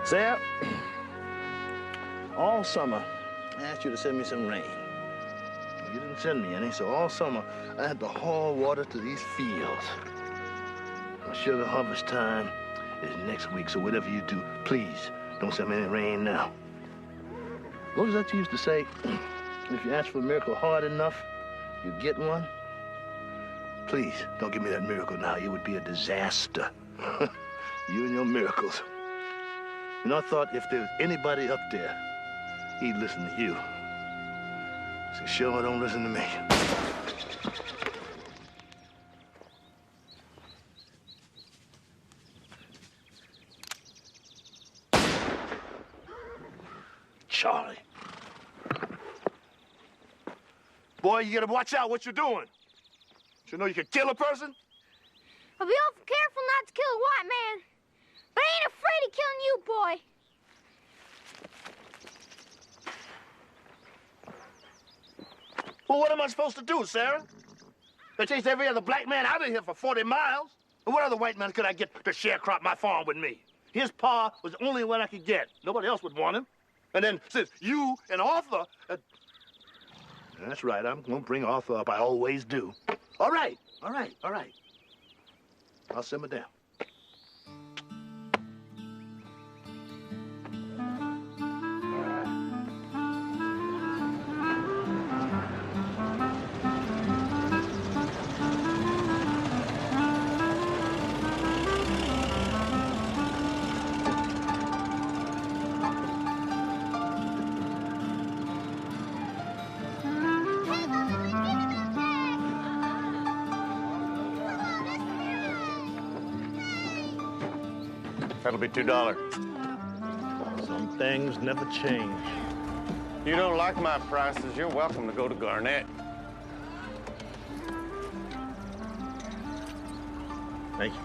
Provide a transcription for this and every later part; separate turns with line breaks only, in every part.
Sam, all summer, I asked you to send me some rain. You didn't send me any, so all summer, I had to haul water to these fields. My sugar harvest time is next week, so whatever you do, please don't send me any rain now. What was that you used to say? If you ask for a miracle hard enough, you get one. Please, don't give me that miracle now. You would be a disaster. You and your miracles. And I thought if there was anybody up there, he'd listen to you. So sure don't listen to me. Charlie. Boy, you gotta watch out what you're doing. You know you could kill a person?
I'll be awful careful not to kill a white man. But I ain't afraid of killing you, boy.
Well, what am I supposed to do, Sarah? I chased every other black man out of here for 40 miles. And what other white man could I get to sharecrop my farm with me? His pa was the only one I could get. Nobody else would want him. And then since you and Arthur... That's right, I'm gonna bring Arthur up. I always do. All right. I'll simmer down.
That'll be $2.
Some things never change.
You don't like my prices, you're welcome to go to Garnett.
Thank you.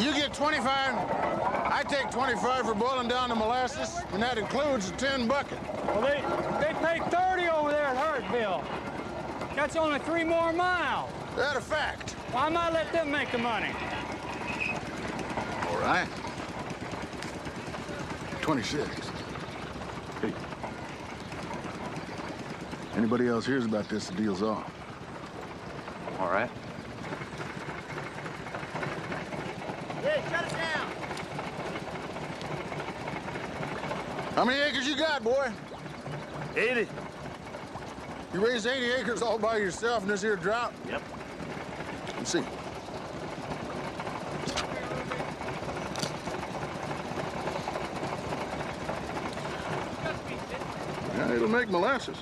You get 25. I take 25 for boiling down the molasses, and that includes the 10 bucket.
Well, they pay 30 over there at Hurtville. That's only 3 more miles.
That a fact.
Why not let them make the money?
All right. 26. Hey. Anybody else hears about this, the deal's off.
All right.
Hey, shut it down.
How many acres you got, boy?
80.
You raised 80 acres all by yourself in this here drought?
Yep.
Let's see. Yeah, it'll make molasses.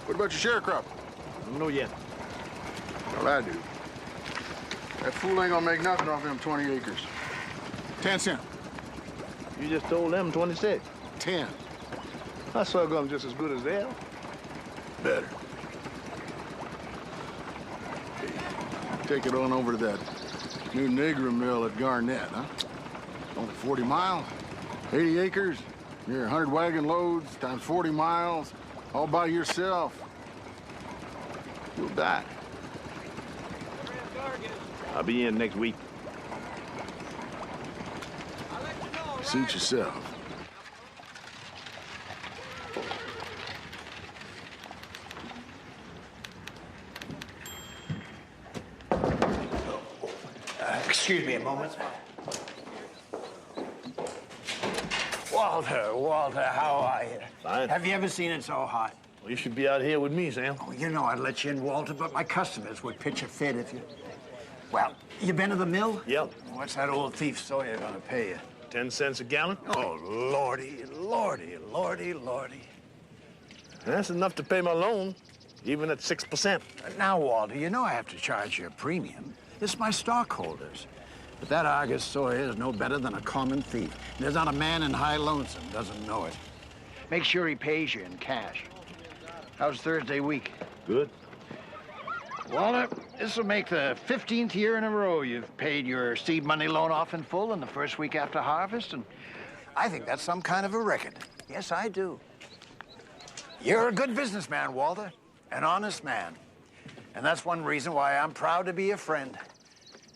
What about your sharecropper?
I don't know yet.
Well, I do. That fool ain't gonna make nothing off them 20 acres. 10 cents.
You just told them 26.
10.
I sorghum just as good as them.
Better. Take it on over to that new Negro mill at Garnett, huh? Only 40 miles, 80 acres, near 100 wagon loads, times 40 miles, all by yourself. You'll die.
I'll be in next week.
Suit yourself.
Excuse me a moment. Walter, how are you?
Fine.
Have you ever seen it so hot?
Well, you should be out here with me, Sam.
Oh, you know I'd let you in, Walter, but my customers would pitch a fit if you... Well, you been to the mill?
Yep.
What's that old thief Sawyer gonna pay you?
10 cents a gallon?
Oh, lordy.
That's enough to pay my loan, even at 6%.
Now, Walter, you know I have to charge you a premium. It's my stockholders. But that Argus Sawyer is no better than a common thief. There's not a man in High Lonesome doesn't know it. Make sure he pays you in cash. How's Thursday week?
Good.
Walter, this will make the 15th year in a row you've paid your seed money loan off in full in the first week after harvest, and I think that's some kind of a record. Yes, I do. You're a good businessman, Walter. An honest man. And that's one reason why I'm proud to be a friend.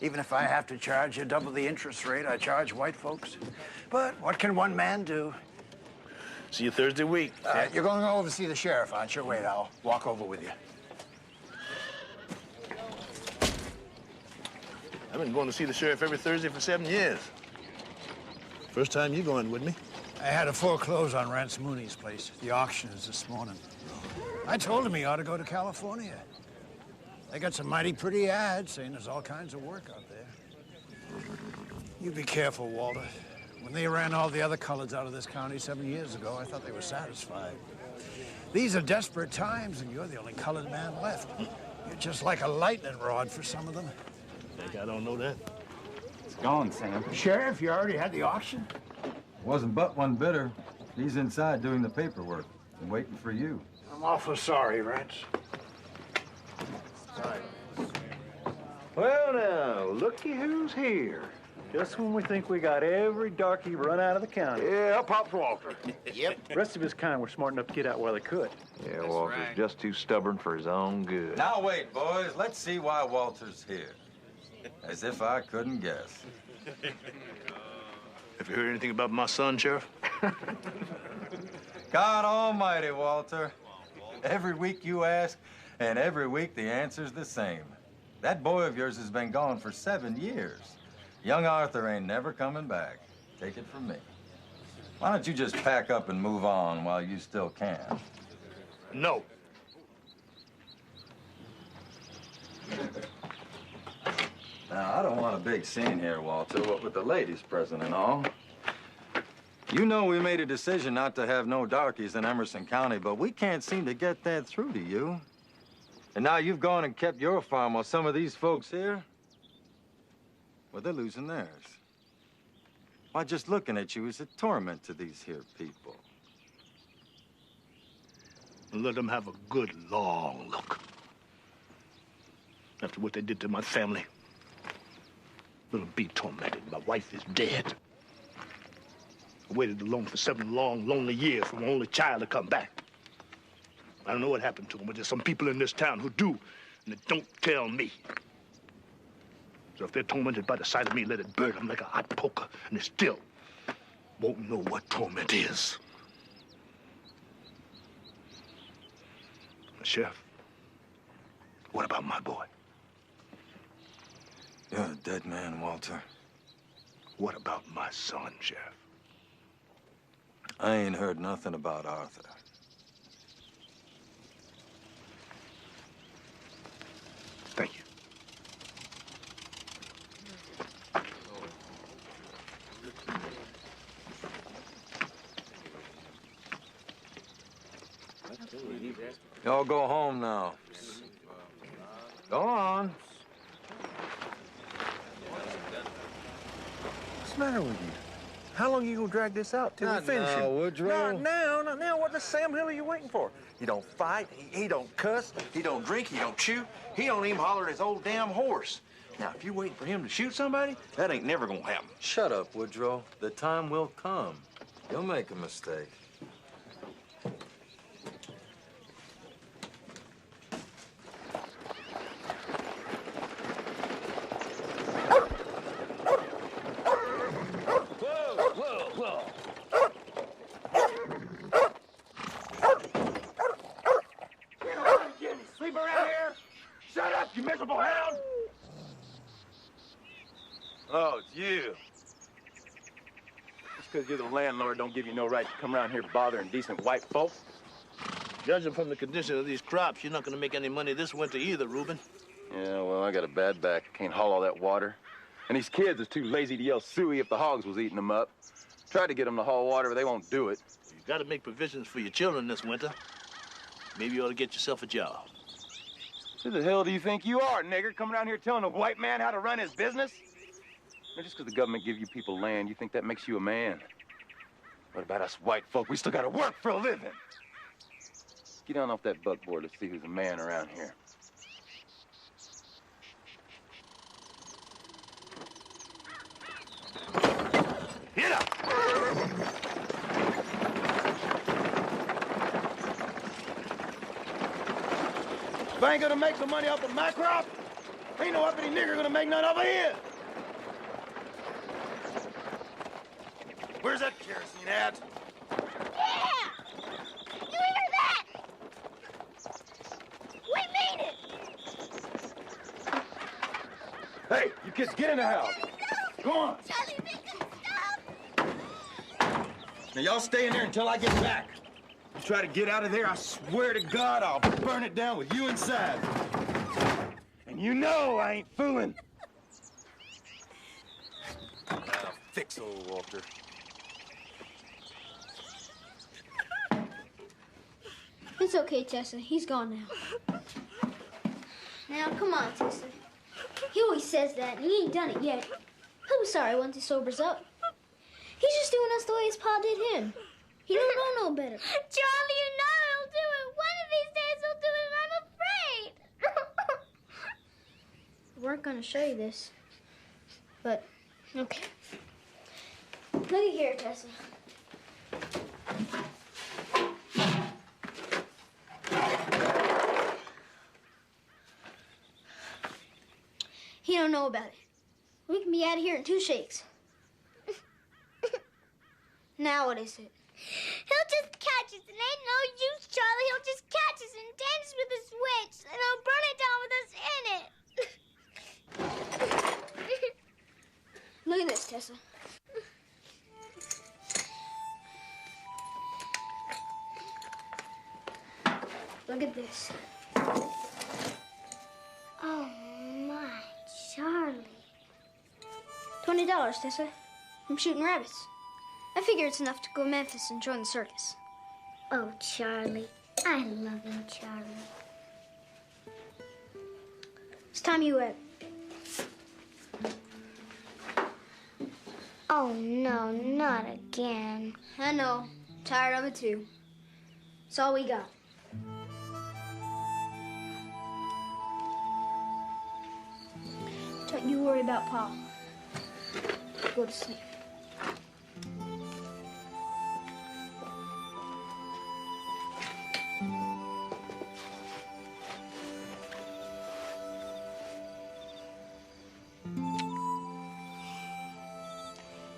Even if I have to charge you double the interest rate I charge white folks. But what can one man do?
See you Thursday week.
You're going over to see the sheriff, aren't you? Wait, I'll walk over with you.
I've been going to see the sheriff every Thursday for 7 years. First time you going with me.
I had to foreclose on Rance Mooney's place. The auction is this morning. I told him he ought to go to California. They got some mighty pretty ads saying there's all kinds of work out there. You be careful, Walter. When they ran all the other coloreds out of this county 7 years ago, I thought they were satisfied. These are desperate times, and you're the only colored man left. You're just like a lightning rod for some of them.
Think I don't know that.
It's gone, Sam.
Sheriff, you already had the auction?
Wasn't but one bidder. He's inside doing the paperwork and waiting for you.
I'm awful sorry, Rance.
Well, now, looky who's here. Just when we think we got every darky run out of the county.
Yeah, Pops Walter.
The rest of his kind were smart enough to get out while they could.
Yeah, Walter's just too stubborn for his own good.
Now wait, boys. Let's see why Walter's here. As if I couldn't guess.
Have you heard anything about my son, Sheriff?
God almighty, Walter. Every week you ask, and every week the answer's the same. That boy of yours has been gone for 7 years. Young Arthur ain't never coming back. Take it from me. Why don't you just pack up and move on while you still can?
No.
Now, I don't want a big scene here, Walter, what with the ladies present and all. You know we made a decision not to have no darkies in Emerson County, but we can't seem to get that through to you. And now you've gone and kept your farm while some of these folks here, well, they're losing theirs. Why, just looking at you is a torment to these here people.
Let them have a good, long look. After what they did to my family, let them be tormented. My wife is dead. I waited alone for 7 long, lonely years for my only child to come back. I don't know what happened to him, but there's some people in this town who do, and they don't tell me. So if they're tormented by the sight of me, let it burn them like a hot poker, and they still won't know what torment is. Sheriff, what about my boy?
You're a dead man, Walter.
What about my son, Sheriff?
I ain't heard nothing about Arthur.
Thank you.
Y'all go home now. Go on.
What's the matter with you? How long are you gonna drag this out till we finish
now,
it?
Woodrow.
Not now. What the Sam Hill are you waiting for? He don't fight, he don't cuss, he don't drink, he don't shoot, he don't even holler at his old damn horse. Now, if you're waiting for him to shoot somebody, that ain't never gonna happen.
Shut up, Woodrow. The time will come. You'll make a mistake.
Sleep around here? Shut up, you miserable hound! Oh, it's you. Just because you're the landlord don't give you no right to come around here bothering decent white folk.
Judging from the condition of these crops, you're not going to make any money this winter either, Reuben.
Yeah, well, I got a bad back. Can't haul all that water. And these kids is too lazy to yell suey if the hogs was eating them up. Tried to get them to haul water, but they won't do it.
You got to make provisions for your children this winter. Maybe you ought to get yourself a job.
Who the hell do you think you are, nigger, coming around here telling a white man how to run his business? Now, just because the government gives you people land, you think that makes you a man? What about us white folk? We still got to work for a living. Get down off that buckboard. Let's see who's a man around here.
Get up!
If I ain't gonna make some money off of my crop, ain't no uppity nigger gonna make none off of his. Where's that kerosene at?
Yeah! You hear that? We made it!
Hey, you kids, get in the house. Go on.
Charlie, make us stop!
Now, y'all stay in there until I get back. You try to get out of there, I swear to God, I'll burn it down with you inside. And you know I ain't fooling. I'll fix old Walter.
It's okay, Tessa. He's gone now. Now, come on, Tessa. He always says that, and he ain't done it yet. He'll be sorry once he sobers up. He's just doing us the way his pa did him. He don't know no better. Charlie, you know he'll do it. One of these days he'll do it, and I'm afraid. We weren't going to show you this, but okay. Look at here, Tessa. He don't know about it. We can be out of here in 2 shakes. Now what is it? He'll just catch us. It ain't no use, Charlie. He'll just catch us and dance with a switch. And he'll burn it down with us in it. Look at this, Tessa. Look at this. Oh, my. Charlie. $20, Tessa. I'm shooting rabbits. I figure it's enough to go to Memphis and join the circus. Oh, Charlie. I love you, Charlie. It's time you went. Oh, no, not again. I know. Tired of it, too. It's all we got. Don't you worry about Pa. Go to sleep.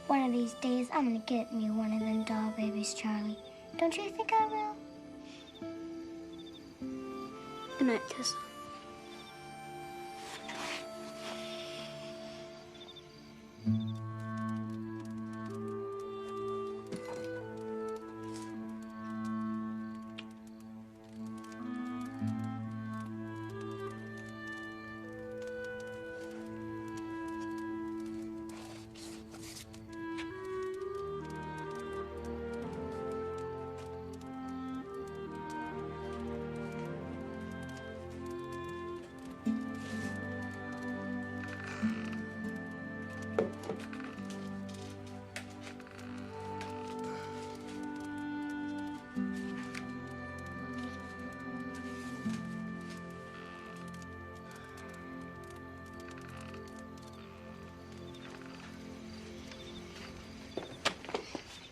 One of these days, I'm gonna get me one of them doll babies, Charlie. Don't you think I will?
Good night, Tessa.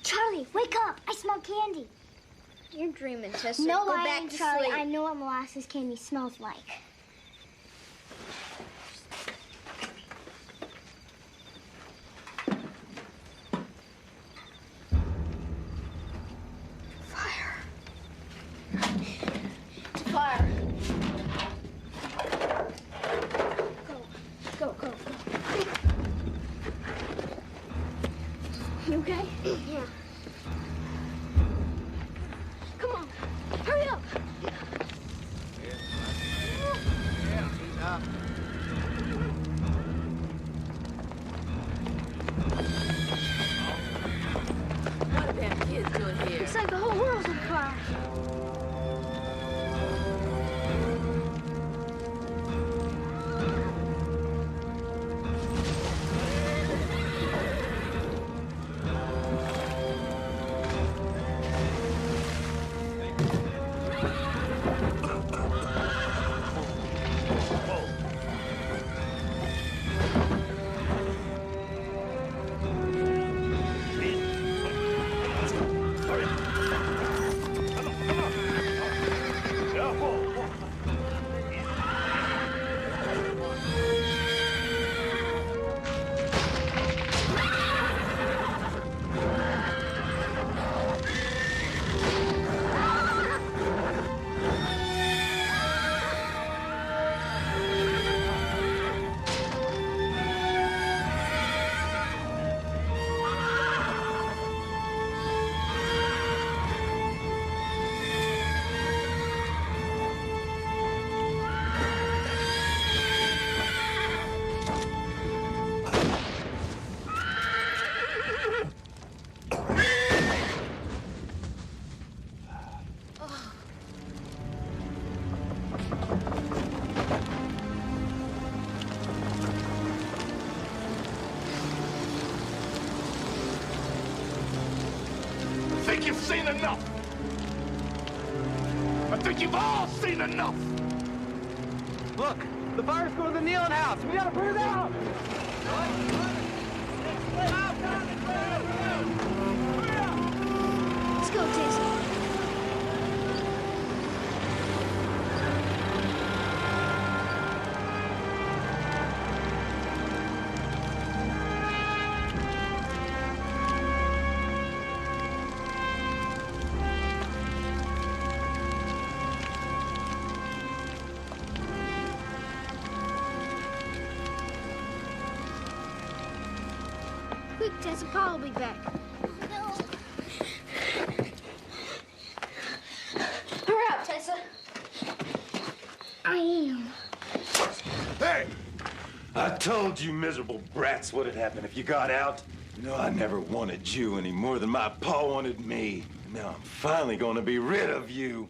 Charlie, wake up! I smell candy.
You're dreaming, Tessa.
No,
Go
I
back
ain't,
to
Charlie.
sleep.
I know what molasses candy smells like.
Fire. Fire. Go, go, go. You okay? Yeah. Come on. Hurry up.
seen enough. I think you've all seen enough.
Look, the fire's going to the kneeling house. We gotta put it out.
Let's go, Jason. Quick, Tessa, Paul will be back. Hurry up, Tessa.
I am.
Hey! I told you miserable brats what had happened if you got out. You know, I never wanted you any more than my pa wanted me. Now I'm finally gonna be rid of you.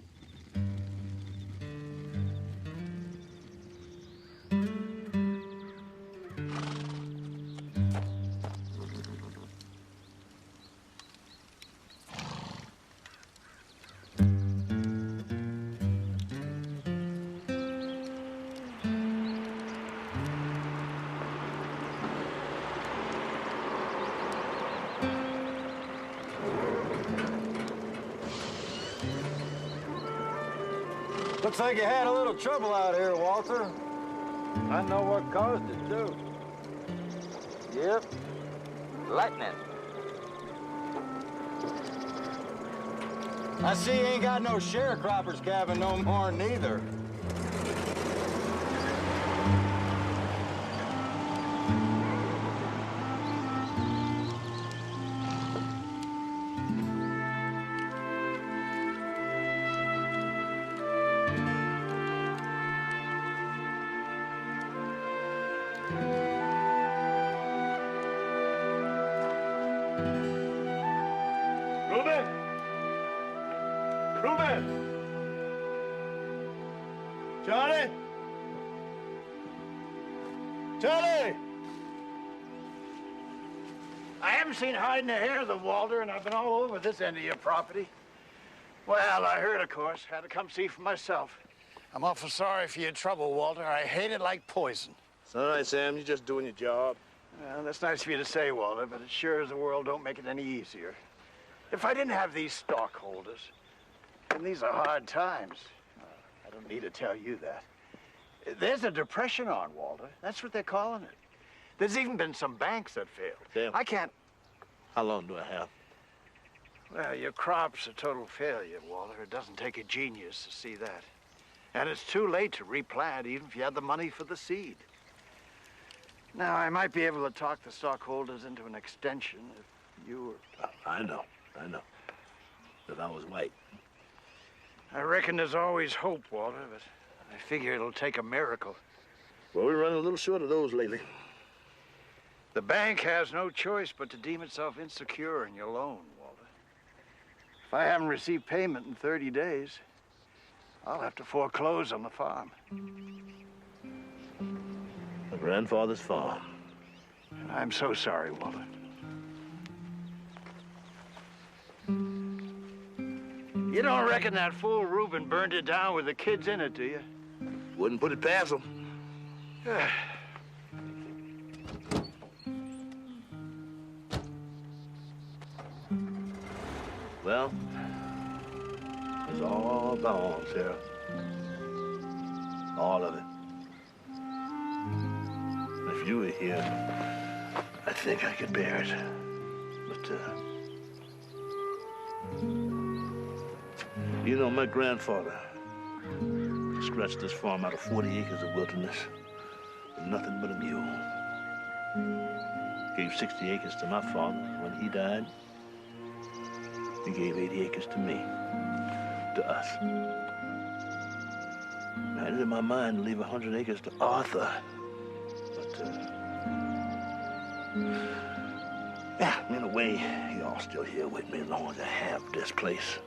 Looks like you had a little trouble out here, Walter. I know what caused it, too. Yep. Lightning. I see you ain't got no sharecropper's cabin no more, neither.
Charlie? Charlie!
I haven't seen hide nor hair of the Walter, and I've been all over this end of your property. Well, I heard, of course. Had to come see for myself. I'm awful sorry for your trouble, Walter. I hate it like poison.
It's all right, Sam. You're just doing your job.
Well, that's nice of you to say, Walter, but it sure as the world don't make it any easier. If I didn't have these stockholders, and these are hard times, I don't need to tell you that. There's a depression on, Walter. That's what they're calling it. There's even been some banks that failed.
Sam,
I can't...
how long do I have?
Well, your crop's a total failure, Walter. It doesn't take a genius to see that. And it's too late to replant, even if you had the money for the seed. Now, I might be able to talk the stockholders into an extension if you were...
I know. If I was white.
I reckon there's always hope, Walter, but I figure it'll take a miracle.
Well, we're running a little short of those lately.
The bank has no choice but to deem itself insecure in your loan, Walter. If I haven't received payment in 30 days, I'll have to foreclose on the farm.
My grandfather's farm.
And I'm so sorry, Walter. You don't reckon that fool Reuben burned it down with the kids in it, do you?
Wouldn't put it past him. Well, it's all gone, Sarah. All of it. If you were here, I think I could bear it. But, you know, my grandfather scratched this farm out of 40 acres of wilderness with nothing but a mule. Gave 60 acres to my father. When he died, he gave 80 acres to me, to us. I had it in my mind to leave 100 acres to Arthur. But, yeah, in a way, y'all still here with me as long as I have this place.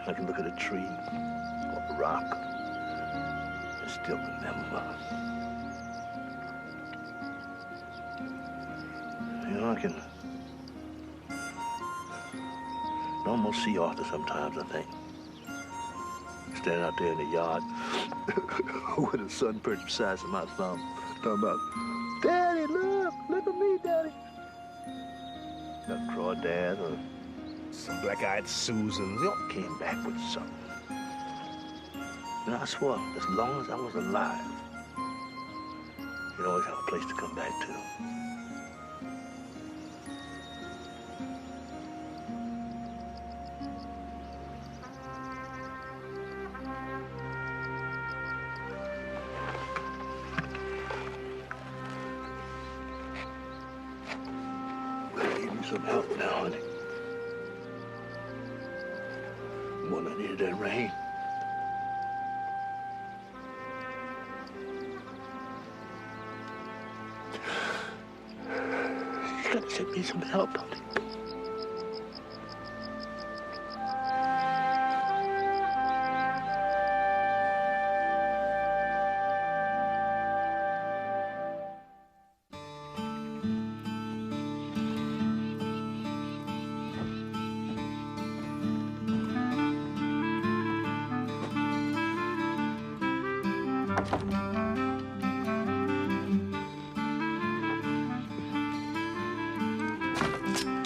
I can look at a tree or a rock and still remember. You know, I almost see Arthur sometimes, I think. Standing out there in the yard with his son perched beside my thumb, talking about, Daddy, look at me, Daddy. That Crawdad or some black-eyed Susans, they all came back with something. And I swore, as long as I was alive, you'd always have a place to come back to. Some help now, honey. When I needed that rain. You gotta send me some help, honey.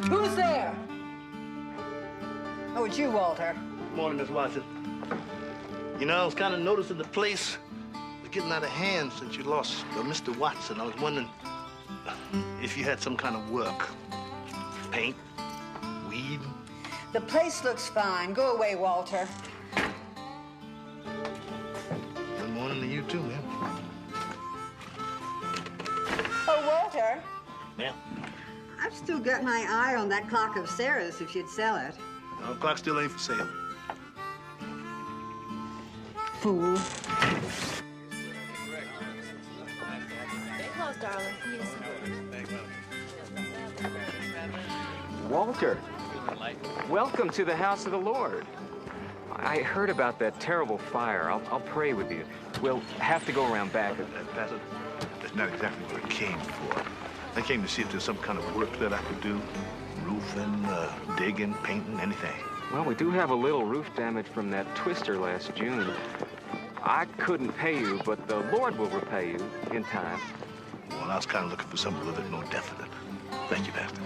Who's there? Oh, it's you, Walter.
Morning, Miss Watson. You know, I was kind of noticing the place was getting out of hand since you lost Mr. Watson. I was wondering if you had some kind of work. Paint, weed.
The place looks fine. Go away, Walter.
Good morning to you, too, ma'am.
Oh, Walter.
Ma'am?
I've still got my eye on that clock of Sarah's if you'd sell it.
No, the clock still ain't for sale.
Fool.
Stay close, darling.
Walter, welcome to the house of the Lord. I heard about that terrible fire. I'll pray with you. We'll have to go around back.
Pastor, that's not exactly what I came for. I came to see if there's some kind of work that I could do. Roofing, digging, painting, anything.
Well, we do have a little roof damage from that twister last June. I couldn't pay you, but the Lord will repay you in time.
Well, I was kind of looking for something a little bit more definite. Thank you, Pastor.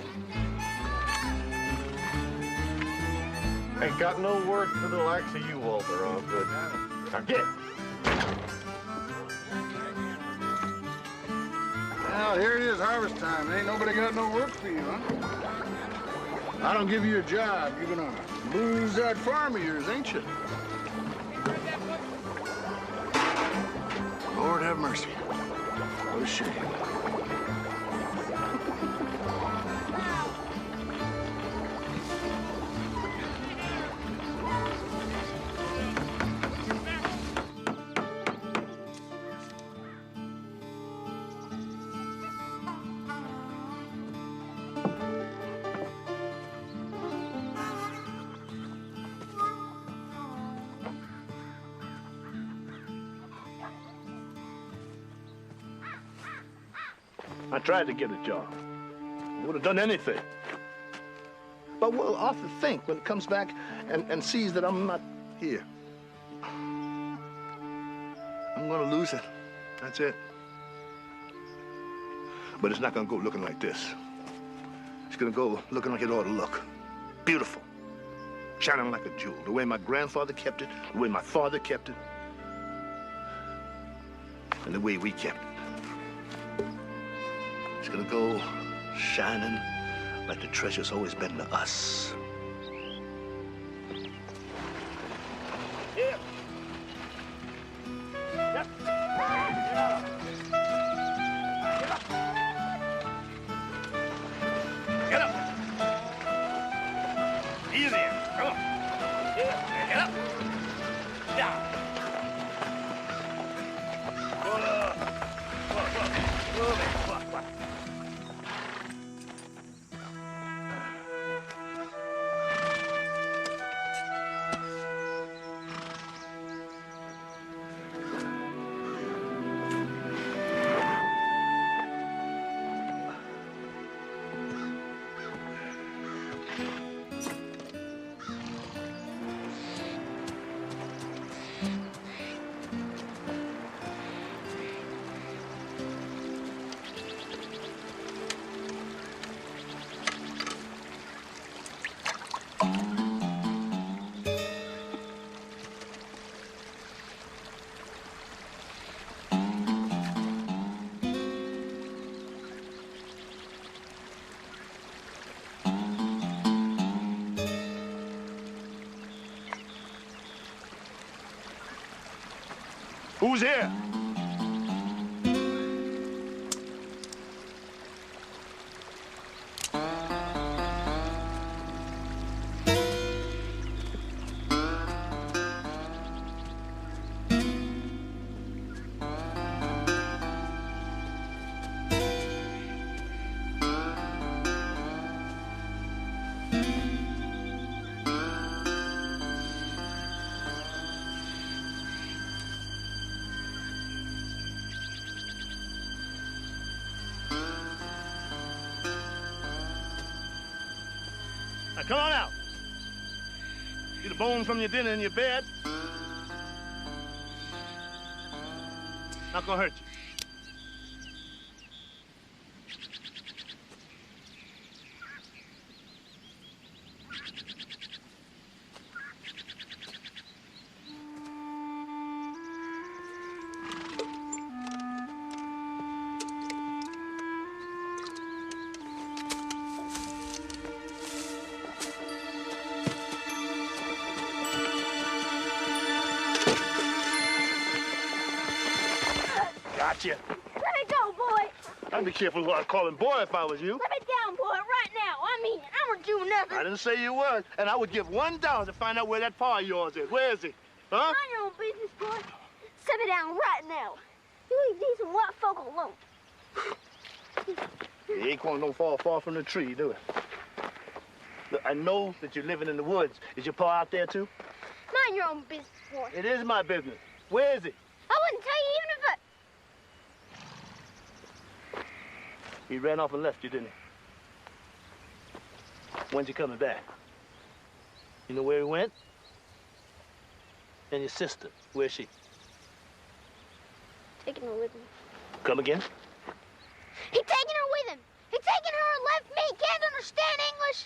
Ain't got no word for the likes of you, Walter. All good. Now get.
Well, here it is, harvest time. Ain't nobody got no work for you, huh? I don't give you a job. You're gonna lose that farm of yours, ain't you? Lord have mercy. What a shame.
I tried to get a job. I would have done anything. But what will Arthur think when he comes back and sees that I'm not here? I'm gonna lose it. That's it. But it's not gonna go looking like this. It's gonna go looking like it ought to look. Beautiful. Shining like a jewel. The way my grandfather kept it, the way my father kept it, and the way we kept it. It's gonna go shining like the treasure's always been to us. Yeah. Yep. Yeah. Get up. Easy. Come on. Yeah. Get up. Down. Who's here? Now, come on out. See the bones from your dinner in your bed? Not gonna hurt you. Gotcha.
Let me go, boy.
I'd be careful who I call him boy if I was you.
Let me down, boy, right now. I mean, I don't do nothing.
I didn't say you was, and I would give $1 to find out where that pa of yours is. Where is he? Huh?
Mind your own business, boy. Set me down right now. You leave these white folk alone.
The acorn don't fall far from the tree, do it? Look, I know that you're living in the woods. Is your pa out there, too?
Mind your own business, boy.
It is my business. Where is he?
I wouldn't tell you even if I...
He ran off and left you, didn't he? When's he coming back? You know where he went? And your sister, where's she?
Taking her with him.
Come again?
He taking her with him. He taking her and left me. Can't understand English.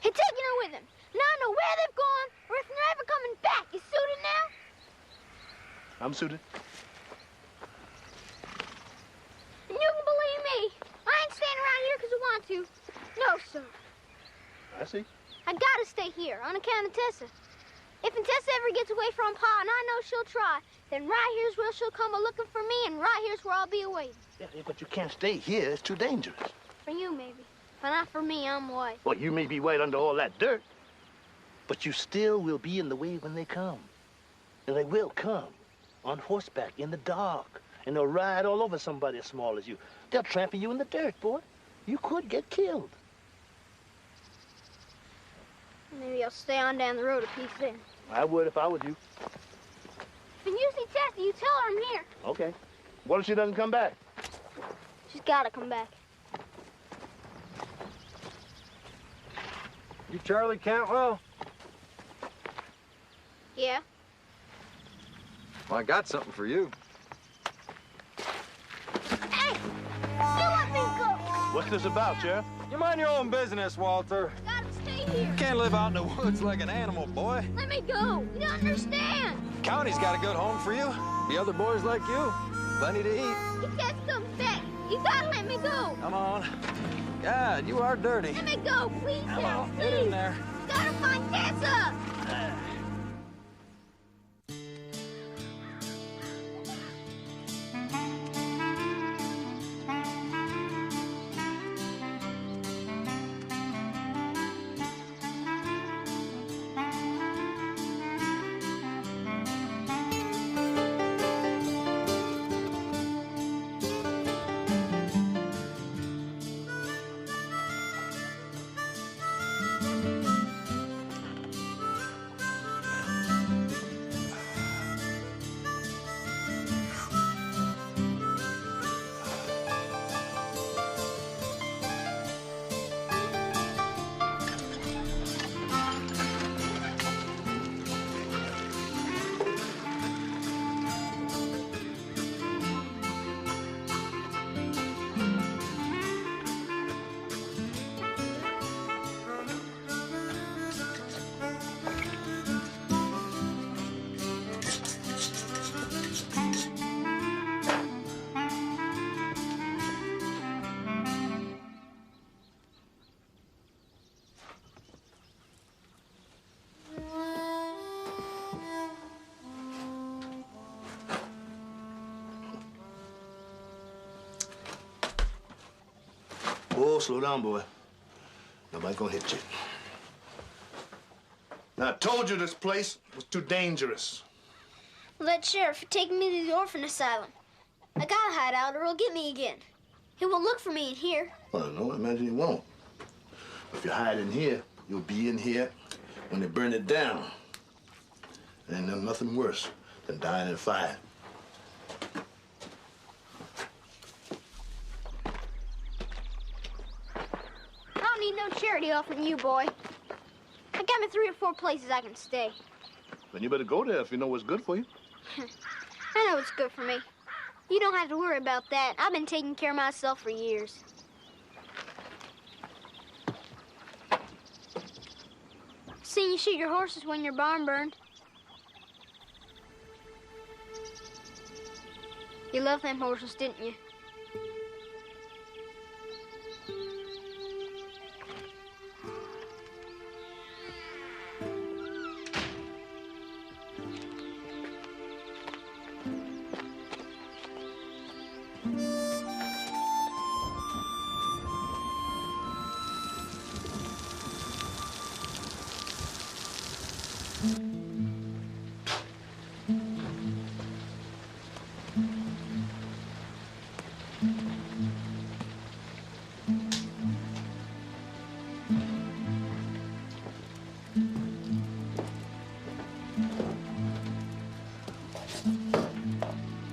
He taking her with him. Now I know where they've gone or if they're ever coming back. You suited now?
I'm suited.
And you can believe me. I ain't staying around here because I want to. No, sir.
I see.
I gotta stay here on account of Tessa. If Tessa ever gets away from Pa, and I know she'll try, then right here's where she'll come a-looking for me, and right here's where I'll be awaiting.
Yeah, but you can't stay here. It's too dangerous.
For you, maybe. But not for me. I'm white.
Well, you may be white under all that dirt, but you still will be in the way when they come. And they will come on horseback in the dark, and they'll ride all over somebody as small as you. They'll trample you in the dirt, boy. You could get killed.
Maybe I'll stay on down the road a piece then.
I would if I was you.
When you see Tessa, you tell her I'm here.
Okay. What if she doesn't come back?
She's gotta come back.
You Charlie Cantwell?
Yeah?
Well, I got something for you.
Hey! You let me go!
What's this about, Sheriff?
You mind your own business, Walter.
I gotta stay here.
You can't live out in the woods like an animal, boy.
Let me go. You don't understand.
County's got a good home for you. The other boys like you. Plenty to eat.
If Tessa comes back, you gotta let me go.
Come on. God, you are dirty.
Let me go, please.
Come on,
please.
get in there.
Gotta find Tessa.
slow down, boy. Nobody gonna hit you. Now, I told you this place was too dangerous.
Well, that sheriff would take me to the orphan asylum. I gotta hide out or he'll get me again. He won't look for me in here.
Well, no, I imagine he won't. If you hide in here, you'll be in here when they burn it down. Ain't nothing worse than dying in fire.
I don't need no charity offering you, boy. I got me 3 or 4 places I can stay.
Then you better go there if you know what's good for you.
I know what's good for me. You don't have to worry about that. I've been taking care of myself for years. Seen you shoot your horses when your barn burned. You loved them horses, didn't you?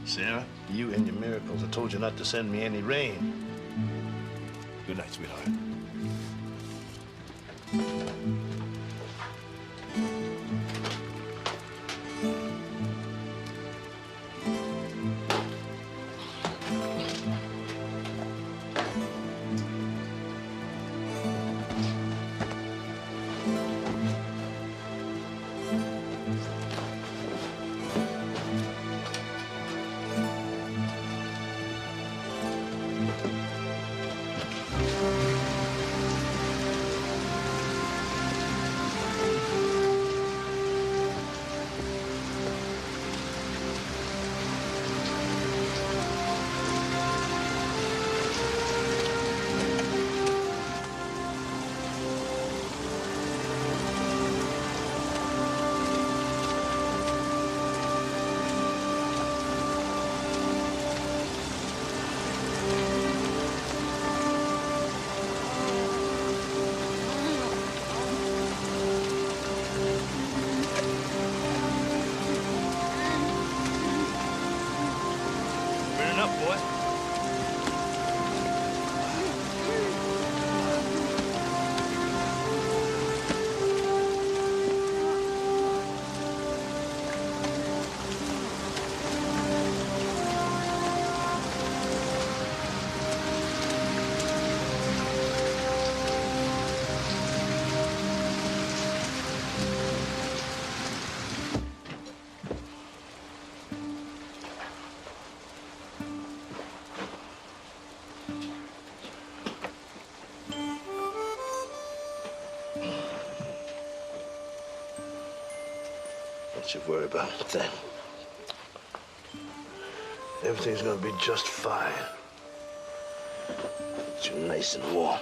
Sarah, you and your miracles. I told you not to send me any rain. Good night, sweetheart. Don't you worry about a thing. Everything's gonna be just fine. It's nice and warm.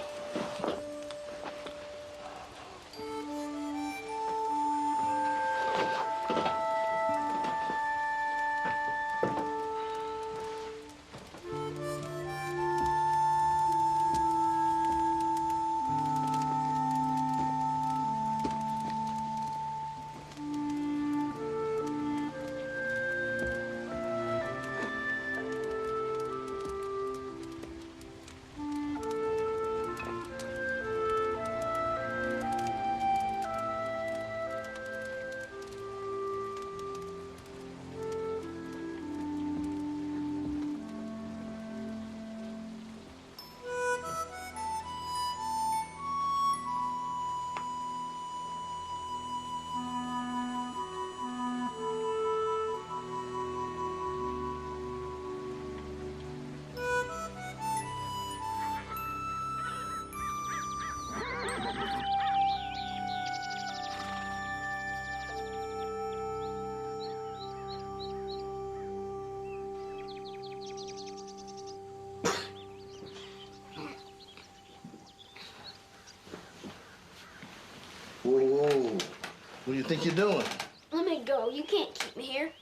What do you think you're doing?
Let me go. You can't keep me here.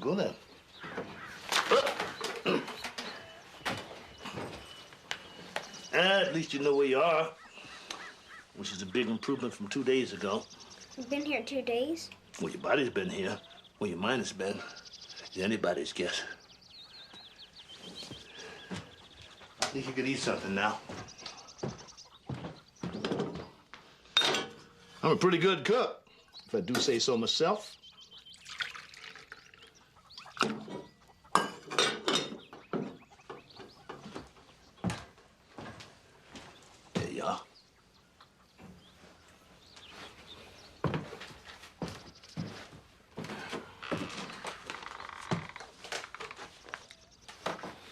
Go then. At least you know where you are, which is a big improvement from 2 days ago.
You've been here 2 days?
Well, your body's been here. Well, your mind has been. It's anybody's guess. I think you could eat something now. I'm a pretty good cook, if I do say so myself. There you are.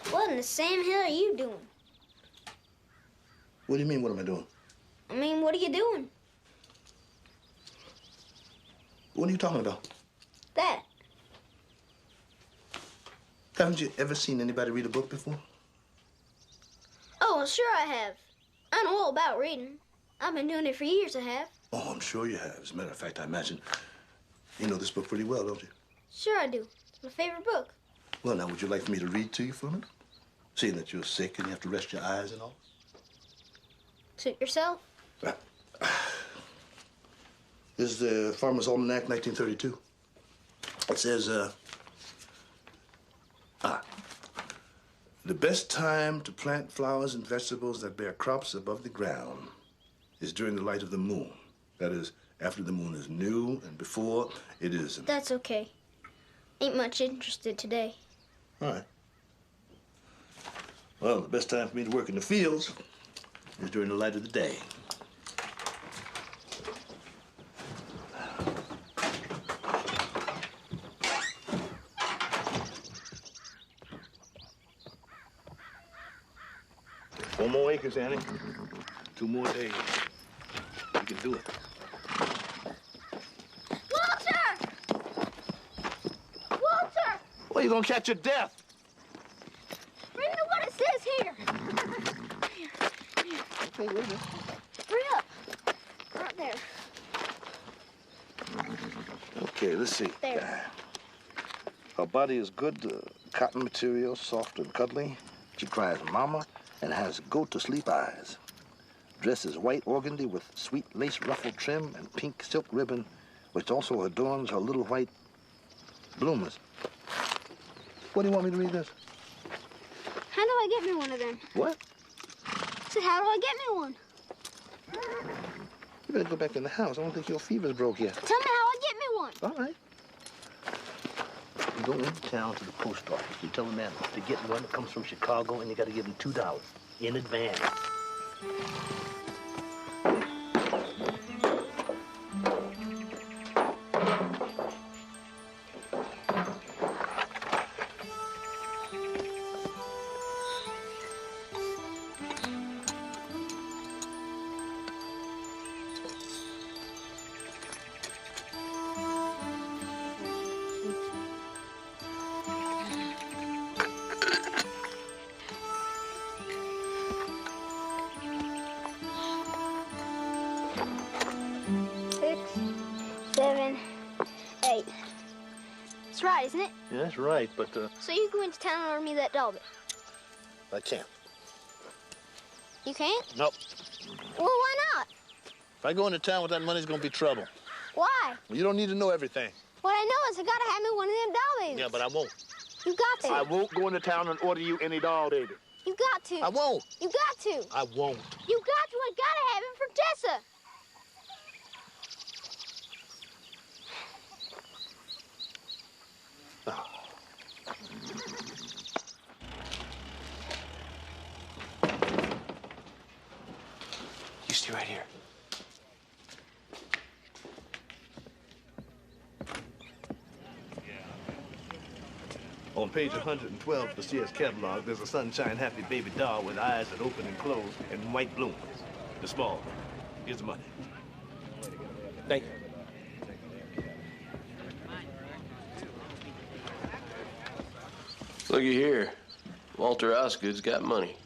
What in the Sam Hill are you doing?
What do you mean, what am I doing?
I mean, what are you doing?
What are you talking about?
That.
Haven't you ever seen anybody read a book before?
Oh, well, sure I have. I know all about reading. I've been doing it for years, I have.
Oh, I'm sure you have. As a matter of fact, I imagine you know this book pretty well, don't you?
Sure I do. It's my favorite book.
Well, now, would you like for me to read to you for a minute? Seeing that you're sick and you have to rest your eyes and all?
Suit yourself?
This is the Farmer's Almanac, 1932. It says, the best time to plant flowers and vegetables that bear crops above the ground is during the light of the moon. That is, after the moon is new and before it is...
That's okay. Ain't much interested today.
All right. Well, the best time for me to work in the fields is during the light of the day. Four more acres, Annie. 2 more days. You can do it.
Walter! Walter!
Well, you're gonna catch your death.
Read me what it says here. Here.
Okay, wait a minute.
Hurry up. Right there.
Okay, let's see.
There.
Her body is good cotton material, soft and cuddly. She cries mama and has go-to-sleep eyes. Dress is white organdy with sweet lace ruffle trim and pink silk ribbon, which also adorns her little white bloomers. What do you want me to read this?
How do I get me one of them?
What?
I said, how do I get me one?
You better go back in the house. I don't think your fever's broke yet.
Tell me how I get me one.
All right. You go into town to the post office. You tell the man to get one that comes from Chicago, and you got to give him $2 in advance.
That's right, isn't it?
Yeah, that's right, but,
So you go into town and order me that doll bit?
I can't.
You can't?
Nope.
Well, why not?
If I go into town with that money, it's gonna be trouble.
Why?
Well, you don't need to know everything.
What I know is I gotta have me one of them doll babies.
Yeah, but I won't.
You got to.
I won't go into town and order you any doll, baby.
You got to.
I won't.
You got to.
I won't.
You got to. I gotta have him for Tessa.
You stay right here.
On page 112 of the Sears catalog, there's a Sunshine Happy Baby doll with eyes that open and close and white bloomers. The small. Here's the money. Thank you.
Looky here. Walter Osgood's got money.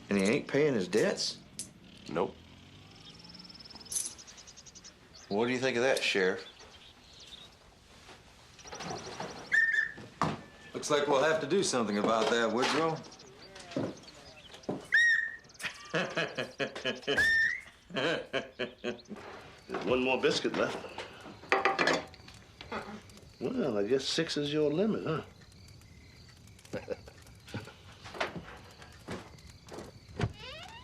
And he ain't paying his debts?
Nope.
What do you think of that, Sheriff?
Looks like we'll have to do something about that, Woodrow.
There's one more biscuit left. Well, I guess 6 is your limit, huh?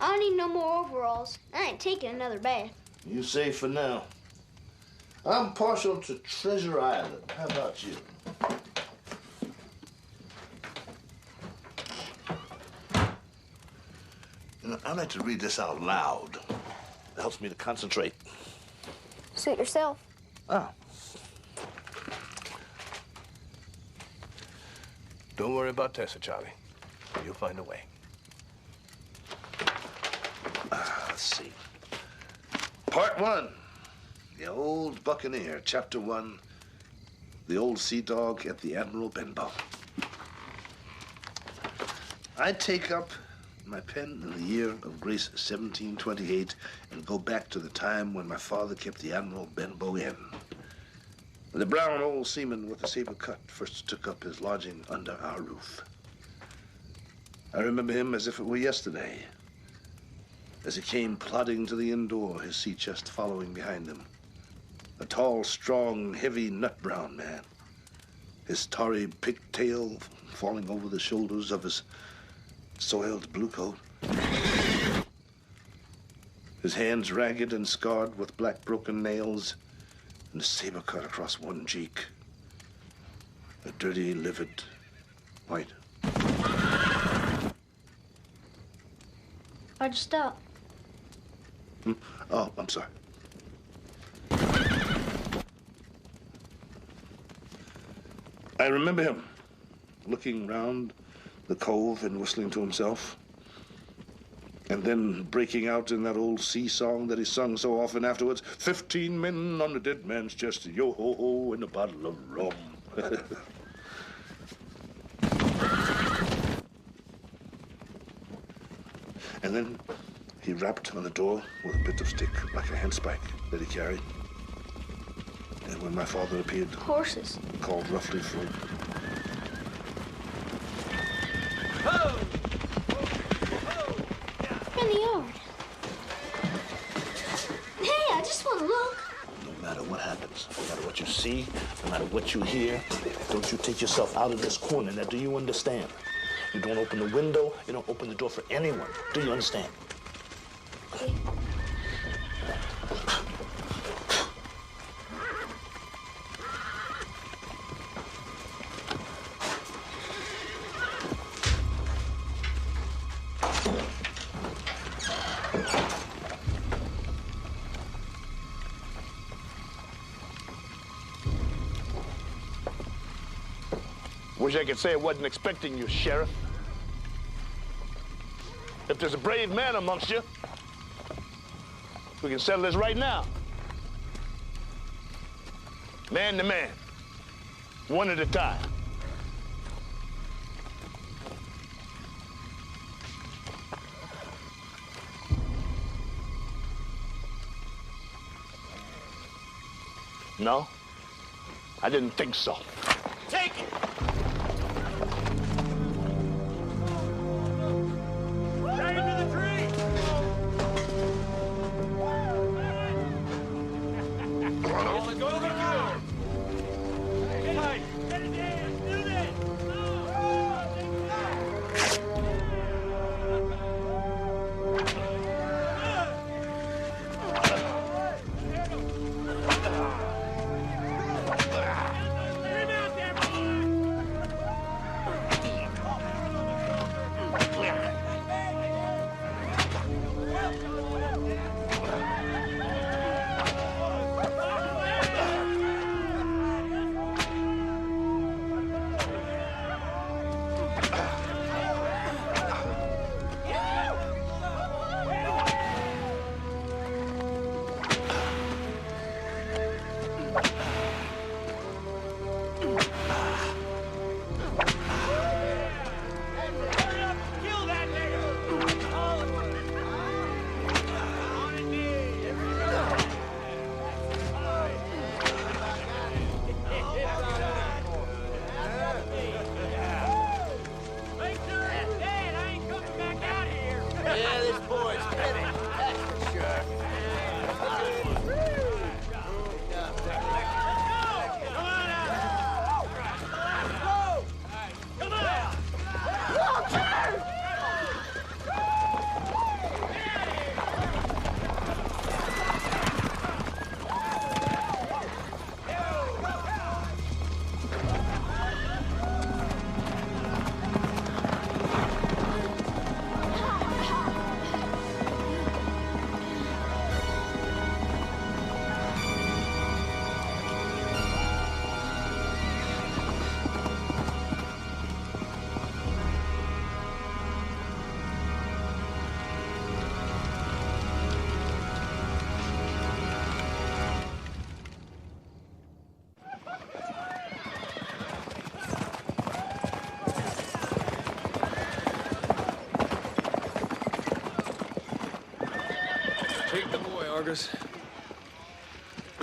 I don't need no more overalls. I ain't taking another bath.
You say for now. I'm partial to Treasure Island. How about you? You know, I like to read this out loud. It helps me to concentrate.
Suit yourself.
Ah. Don't worry about Tessa, Charlie. You'll find a way. Let's see. Part 1. The Old Buccaneer, Chapter 1. The Old Sea Dog at the Admiral Benbow. I take up my pen in the year of grace 1728 and go back to the time when my father kept the Admiral Benbow Inn. The brown old seaman with the saber cut first took up his lodging under our roof. I remember him as if it were yesterday, as he came plodding to the inn door, his sea chest following behind him. A tall, strong, heavy, nut-brown man, his tarry pigtail falling over the shoulders of his soiled blue coat. His hands ragged and scarred with black broken nails, and a saber cut across one cheek. A dirty, livid white.
Why'd you stop?
Oh, I'm sorry. I remember him looking round the cove and whistling to himself, and then breaking out in that old sea song that he sung so often afterwards. 15 men on the dead man's chest, yo-ho-ho, and a bottle of rum. And then he rapped on the door with a bit of stick, like a handspike that he carried. And when my father appeared,
Horses.
Called roughly for...
In the yard. Hey, I just want to look.
No matter what happens, no matter what you see, no matter what you hear, don't you take yourself out of this corner. Now, do you understand? You don't open the window, you don't open the door for anyone. Do you understand?
Okay.
Wish I could say I wasn't expecting you, Sheriff. If there's a brave man amongst you, we can settle this right now. Man to man, one at a time. No, I didn't think so.
Take it!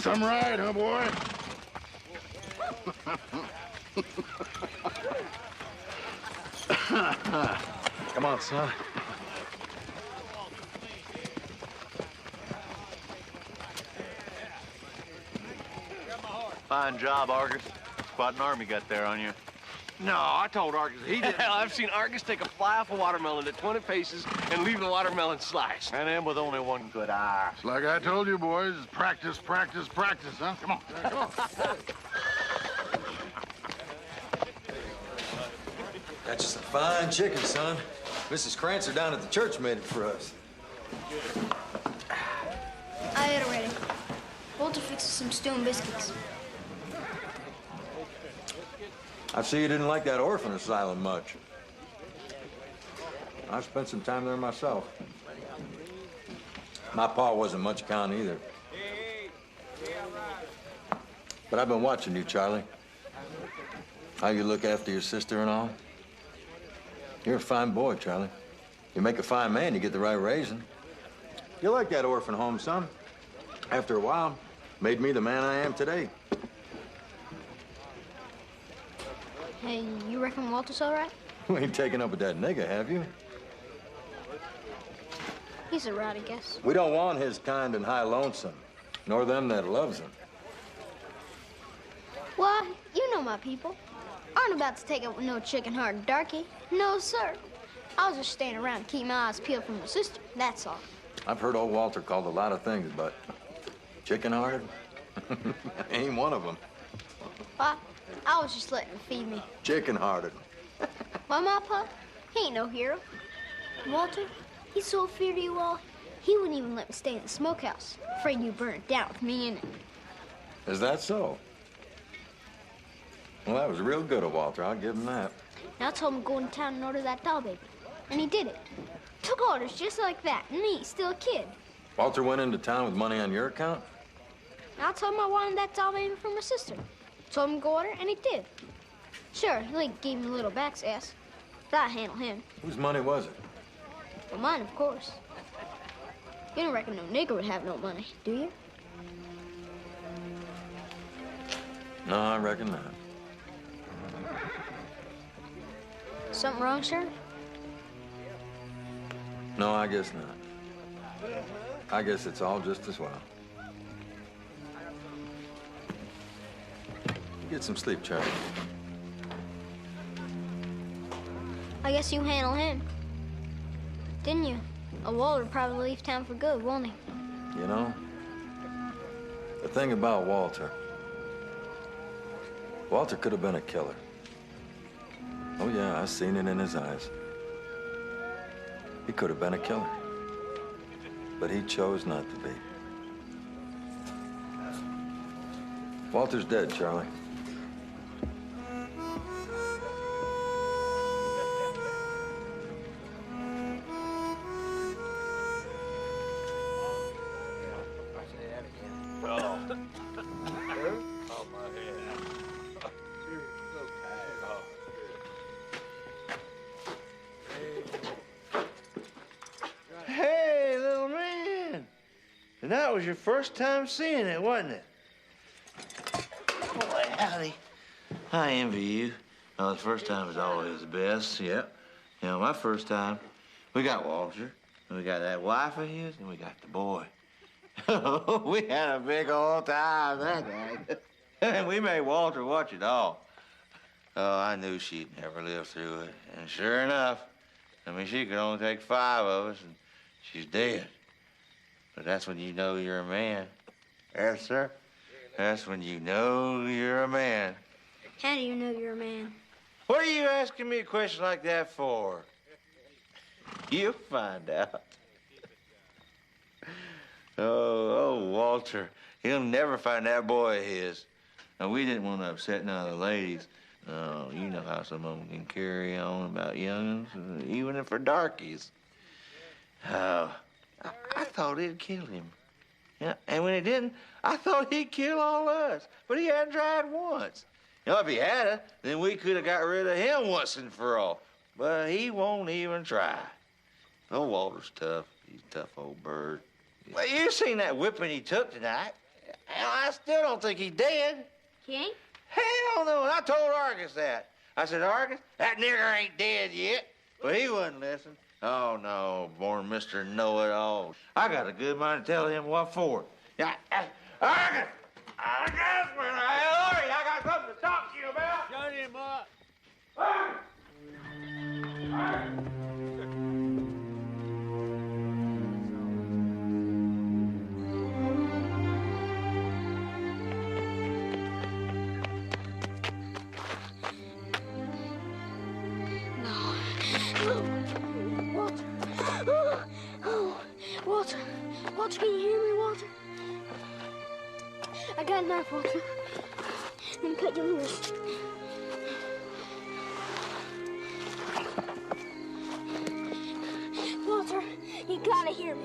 some ride, huh, boy?
Come on, son.
Fine job, Argus. Quite an army got there on you.
No, I told Argus he did. Hell, I've seen Argus take a fly off a watermelon at 20 paces and leave the watermelon sliced.
And then with only one good eye.
It's like I told you, boys. Practice, practice, practice, huh? Come on. Come on.
That's just a fine chicken, son. Mrs. Crancer down at the church made it for us.
I had it ready. Walter fixes some stew and biscuits.
I see you didn't like that orphan asylum much. I spent some time there myself. My pa wasn't much account either. But I've been watching you, Charlie. How you look after your sister and all. You're a fine boy, Charlie. You make a fine man, you get the right raising. You like that orphan home, son. After a while, made me the man I am today.
Hey, you reckon Walter's all right?
You ain't taking up with that nigga, have you?
He's all right, I guess.
We don't want his kind and high lonesome, nor them that loves him.
Why, you know my people. Aren't about to take up with no chicken-hearted darky. No, sir. I was just staying around to keep my eyes peeled for my sister, that's all.
I've heard old Walter called a lot of things, but chicken-hearted ain't one of them.
Why, I was just letting him feed me.
Chicken-hearted.
Why, my pa, he ain't no hero. Walter, he's so afraid of you all, he wouldn't even let me stay in the smokehouse, afraid you'd burn it down with me in it.
Is that so? Well, that was real good of Walter. I'll give him that.
Now I told him to go in town and order that doll baby. And he did it. Took orders just like that, and me, still a kid.
Walter went into town with money on your account?
And I told him I wanted that doll baby for my sister. Told him to go order, and he did. Sure, he gave me a little back's ass. But I handle him.
Whose money was it?
Well, mine, of course. You don't reckon no nigger would have no money, do you?
No, I reckon not.
Something wrong, sir?
No, I guess not. I guess it's all just as well. Get some sleep, Charlie.
I guess you handle him. Didn't you? A Walter would probably leave town for good, won't he?
You know, the thing about Walter could have been a killer. Oh, yeah, I seen it in his eyes. He could have been a killer. But he chose not to be. Walter's dead, Charlie.
Hey, little man. And that was your first time seeing it, wasn't it? Boy, howdy. I envy you. Well, the first time is always the best, yep. You know, my first time, we got Walter, and we got that wife of his, and we got the boy. We had a big old time that night. And we made Walter watch it all. Oh, I knew she'd never live through it. And sure enough, I mean, she could only take 5 of us, and she's dead. But that's when you know you're a man. Yes, sir. That's when you know you're a man.
How do you know you're a man?
What are you asking me a question like that for? You'll find out. Oh, Walter. He'll never find that boy of his. Now, we didn't want to upset none of the ladies. Oh, you know how some of them can carry on about young'uns, even if they're darkies. Oh, I thought it'd kill him. Yeah, and when it didn't, I thought he'd kill all us. But he hadn't tried once. You know, if he had, then we could have got rid of him once and for all. But he won't even try. Oh, Walter's tough. He's a tough old bird. Well, you seen that whipping he took tonight.
Hell, I still don't think he's dead.
He ain't?
Hell no, and I told Argus that. I said, Argus, that nigger ain't dead yet. But he wouldn't listen. Oh, no, born Mr. Know-It-All. I got a good mind to tell him what for. Yeah, Argus! Argus, where the hell are you? I got something to talk to you about.
Shut him up.
Argus! Argus!
Walter, Walter, can you hear me, Walter? I got a knife, Walter. I'm gonna cut you loose. Walter, you gotta hear me.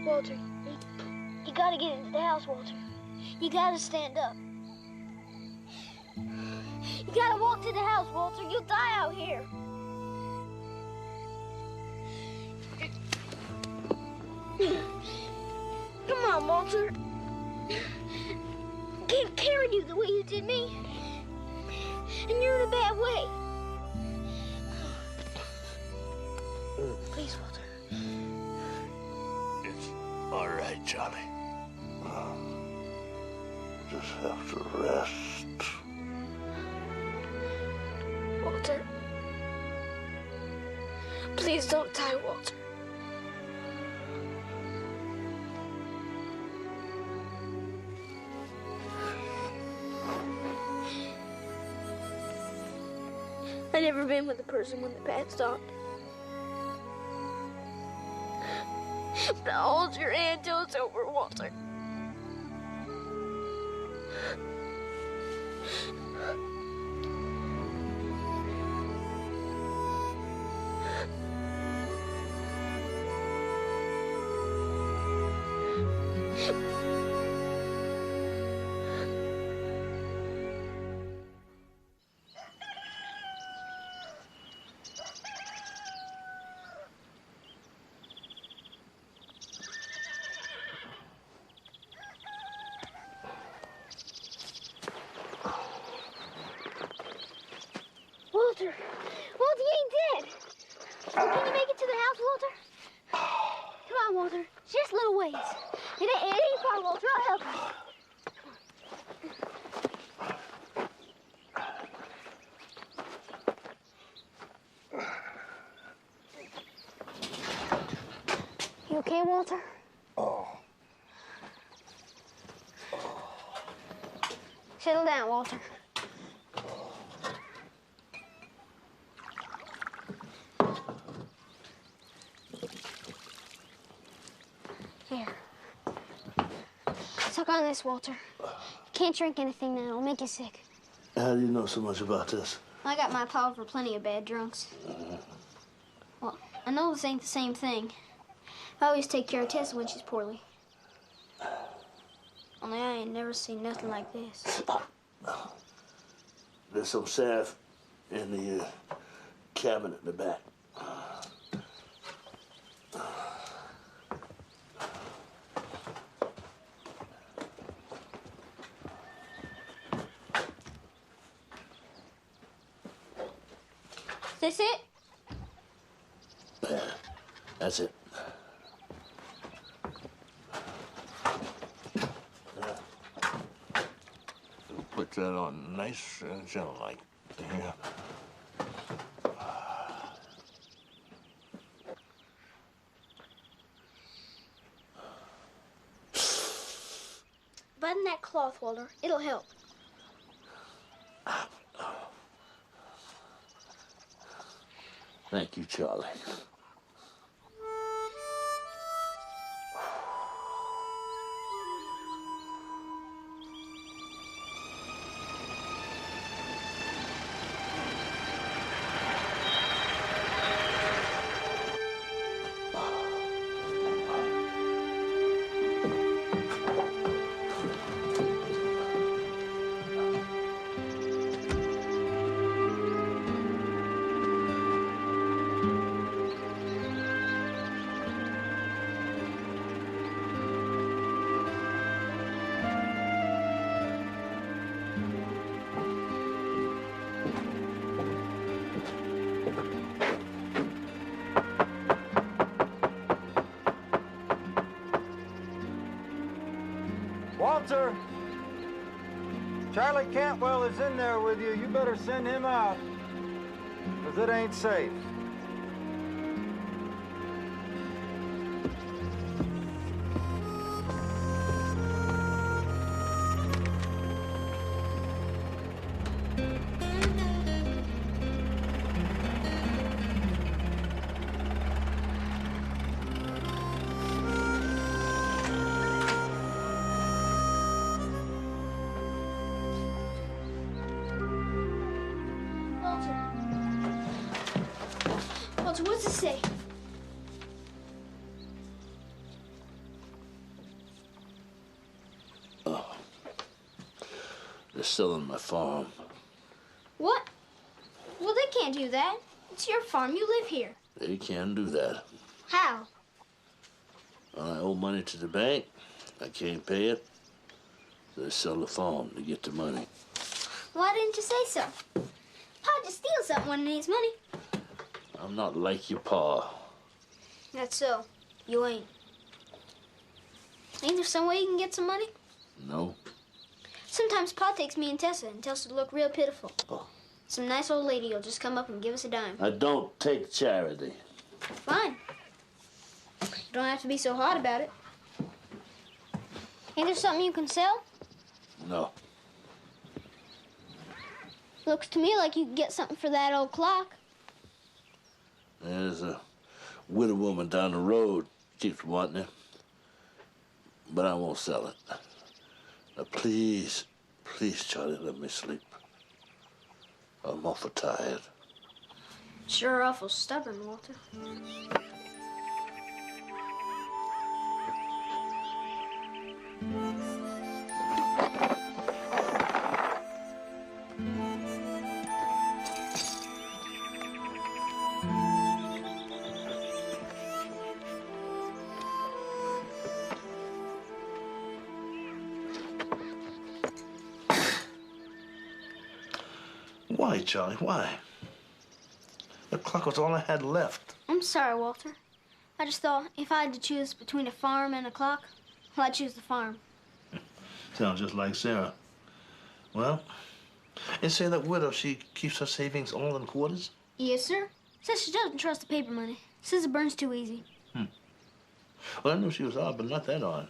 Walter, you gotta get into the house, Walter. You gotta stand up. You gotta walk to the house, Walter. You'll die out here. Come on, Walter. I can't carry you the way you did me. And you're in a bad way. Please, Walter.
All right, Johnny. Just have to rest.
Walter. Please don't die, Walter. I've never been with a person when the pad stopped. But I'll hold your hand till it's over, Walter. Walter, Walter, you ain't dead. Can you make it to the house, Walter? Come on, Walter. It's just a little ways. It ain't far, Walter. I'll help you. You okay, Walter? Settle down, Walter. Here. Suck on this, Walter. You can't drink anything now. It'll make you sick.
How do you know so much about this?
I got my pal for plenty of bad drunks. Well, I know this ain't the same thing. I always take care of Tessa when she's poorly. Only I ain't never seen nothing like this.
There's some salve in the cabinet in the back.
Is this it?
That's it. Put that on nice and gentle like. Yeah.
Button that cloth, Walter. It'll help.
Thank you, Charlie.
Walter! Charlie Cantwell is in there with you. You better send him out, because it ain't safe.
Walter, what's it say?
Oh. They're selling my farm.
What? Well, they can't do that. It's your farm. You live here.
They can do that.
How?
I owe money to the bank. I can't pay it. They sell the farm to get the money.
Why didn't you say so? Pa just steals something when he needs money.
I'm not like your pa.
That's so. You ain't. Ain't there some way you can get some money?
No.
Sometimes Pa takes me and Tessa to look real pitiful.
Oh.
Some nice old lady will just come up and give us a dime.
I don't take charity.
Fine. You don't have to be so hard about it. Ain't there something you can sell?
No.
Looks to me like you could get something for that old clock.
There's a widow woman down the road keeps wanting it, but I won't sell it. Now, please, please, Charlie, let me sleep. I'm awful tired.
Sure awful stubborn, Walter.
Why, Charlie, why? The clock was all I had left.
I'm sorry, Walter. I just thought if I had to choose between a farm and a clock, well, I'd choose the farm.
Sounds just like Sarah. Well, and say that widow, she keeps her savings all in quarters?
Yes, sir. Says she doesn't trust the paper money. Says it burns too easy.
Well, I knew she was odd, but not that odd.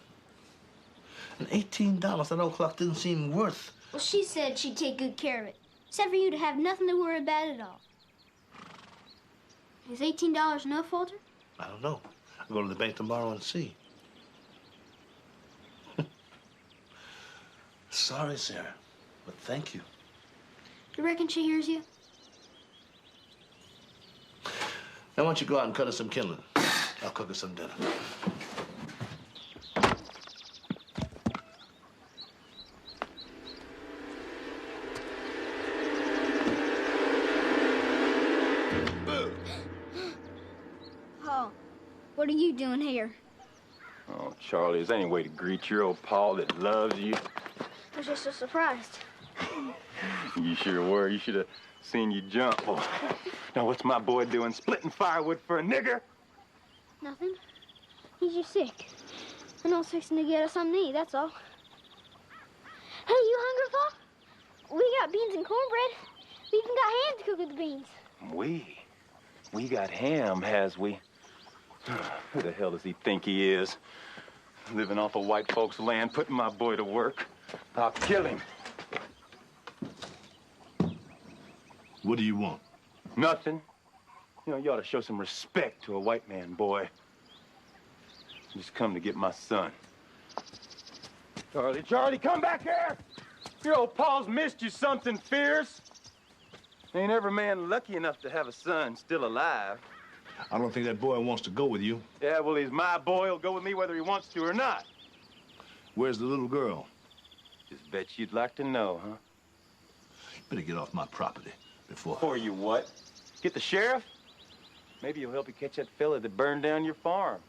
And $18, that old clock didn't seem worth.
Well, she said she'd take good care of it. Said for you to have nothing to worry about at all. Is $18 enough, Walter?
I don't know. I'll go to the bank tomorrow and see. Sorry, Sarah, but thank you.
You reckon she hears you?
Now, why don't you go out and cut us some kindling? I'll cook us some dinner.
Oh, what are you doing here?
Oh, Charlie, is there any way to greet your old pa that loves you?
I was just so surprised.
You sure were. You should have seen you jump. Oh. Now, what's my boy doing? Splitting firewood for a nigger?
Nothing. He's just sick. And I was fixing to get us something to eat, that's all. Hey, you hungry, Pa? We got beans and cornbread. We even got ham to cook with the beans.
We got ham, has we? Who the hell does he think he is? Living off of white folks' land, putting my boy to work. I'll kill him.
What do you want?
Nothing. You know, you ought to show some respect to a white man, boy. Just come to get my son. Charlie, come back here! Your old pa's missed you something fierce. Ain't every man lucky enough to have a son still alive.
I don't think that boy wants to go with you.
Yeah, well, he's my boy. He'll go with me whether he wants to or not.
Where's the little girl?
Just bet you'd like to know, huh?
You better get off my property before...
Before you what? Get the sheriff? Maybe he'll help you catch that fella that burned down your farm.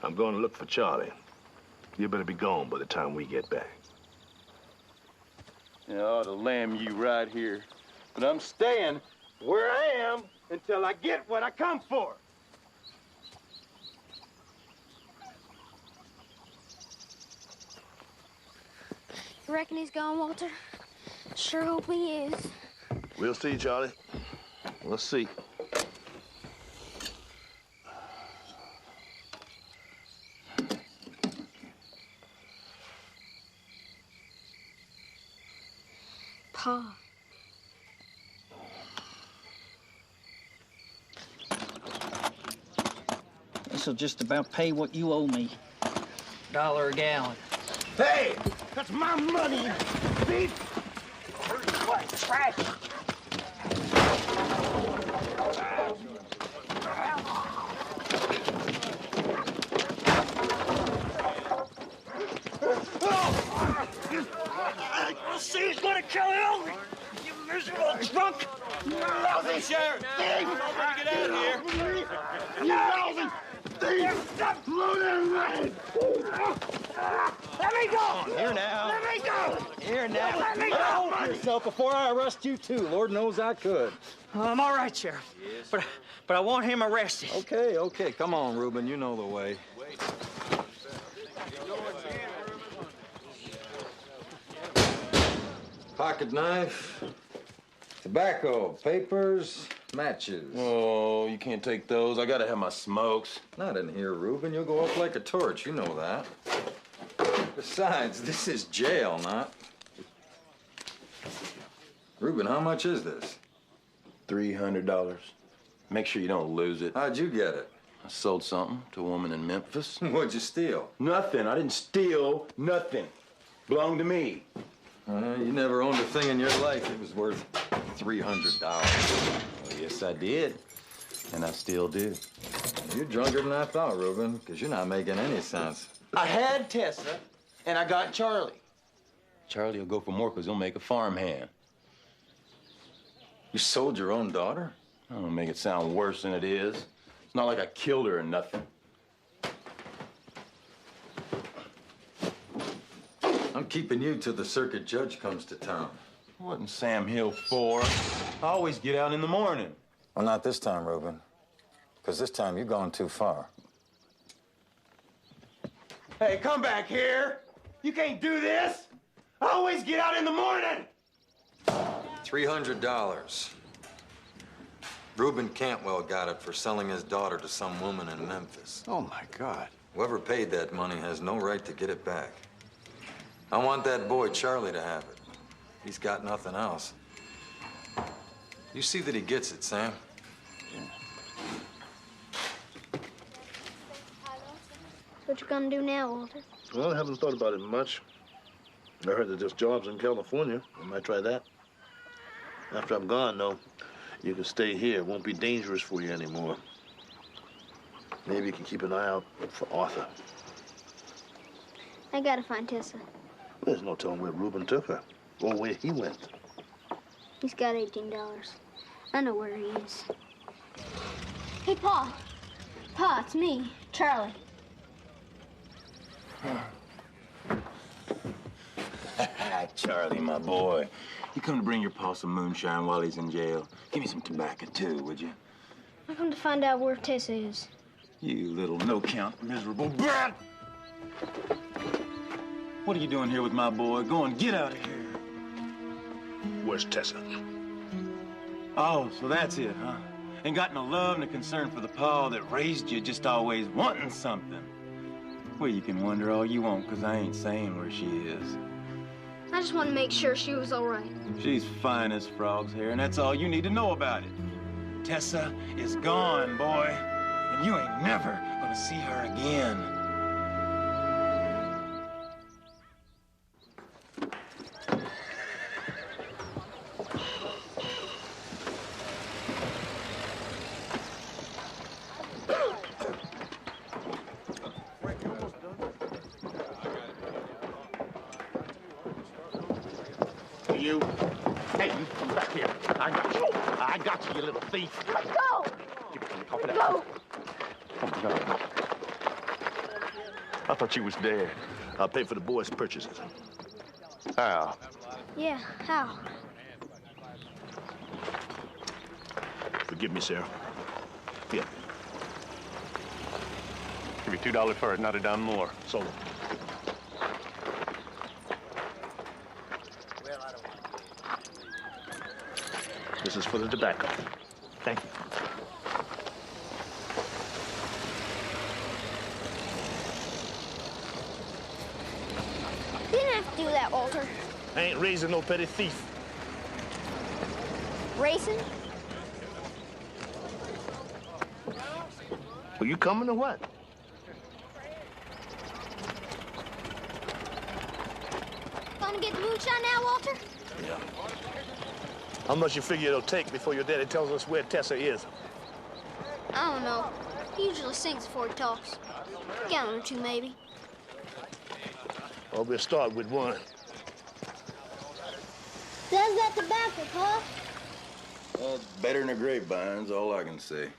I'm going to look for Charlie. You better be gone by the time we get back.
Yeah, I ought to lamb you right here. But I'm staying where I am until I get what I come for.
You reckon he's gone, Walter? Sure hope he is.
We'll see, Charlie. We'll see.
Pa.
This'll just about pay what you owe me. $1 a gallon.
Hey! That's my money, you thief! What? Trash!
She's gonna kill you! You miserable drunk! You lousy sheriff!
Thief! Get out of here!
You lousy thief! Stop looting me! Let me go!
Here now.
Let me go!
Here now.
Let me go!
Help yourself before I arrest you, too. Lord knows I could.
I'm all right, Sheriff. But I want him arrested.
Okay, okay. Come on, Reuben. You know the way. Pocket knife, tobacco, papers, matches.
Oh, you can't take those. I gotta have my smokes.
Not in here, Reuben. You'll go up like a torch. You know that. Besides, this is jail, not. Reuben, how much is this?
$300. Make sure you don't lose it.
How'd you get it?
I sold something to a woman in Memphis.
What'd you steal?
Nothing. I didn't steal nothing. Belonged to me.
You never owned a thing in your life. It was worth $300.
Well, yes, I did. And I still do.
You're drunker than I thought, Reuben, because you're not making any sense.
I had Tessa, and I got Charlie. Charlie will go for more because he'll make a farmhand.
You sold your own daughter?
I don't make it sound worse than it is. It's not like I killed her or nothing.
I'm keeping you till the circuit judge comes to town.
What in Sam Hill for? I always get out in the morning.
Well, not this time, Reuben. Because this time you've gone too far.
Hey, come back here. You can't do this. I always get out in the morning.
$300. Reuben Cantwell got it for selling his daughter to some woman in Memphis.
Oh, my God.
Whoever paid that money has no right to get it back. I want that boy, Charlie, to have it. He's got nothing else. You see that he gets it, Sam?
What you gonna do now, Walter?
Well, I haven't thought about it much. I heard that there's jobs in California. I might try that. After I'm gone, though, you can stay here. It won't be dangerous for you anymore. Maybe you can keep an eye out for Arthur.
I gotta find Tessa.
There's no telling where Reuben took her or where he went.
He's got $18. I know where he is. Hey, Pa. Pa, it's me, Charlie.
Charlie, my boy. You come to bring your pa some moonshine while he's in jail. Give me some tobacco, too, would you?
I come to find out where Tessa is.
You little no-count miserable brat! What are you doing here with my boy? Go on, get out of here.
Where's Tessa?
Oh, so that's it, huh? Ain't got no love and a concern for the pa that raised you, just always wanting something. Well, you can wonder all you want, because I ain't saying where she is.
I just want to make sure she was all right.
She's fine as frog's hair, and that's all you need to know about it. Tessa is gone, boy, and you ain't never gonna see her again.
You. Hey, you come back here. I got you. I got you, you little thief.
Let's go! Go!
Oh, my God. I thought you was dead. I'll pay for the boy's purchases.
How?
Yeah, how?
Forgive me, Sarah. Here.
Give you $2 for it, not a dime more.
Sold it. This is for the tobacco. Thank you.
You didn't have to do that, Walter.
I ain't raising no petty thief.
Racing?
Are you coming or what?
Gonna get the moonshine now, Walter?
Yeah. How much you figure it'll take before your daddy tells us where Tessa is?
I don't know. He usually sings before he talks. A gallon or two, maybe.
Well, we'll start with one.
There's that tobacco, Pa.
Well, it's better than the grapevines, all I can say.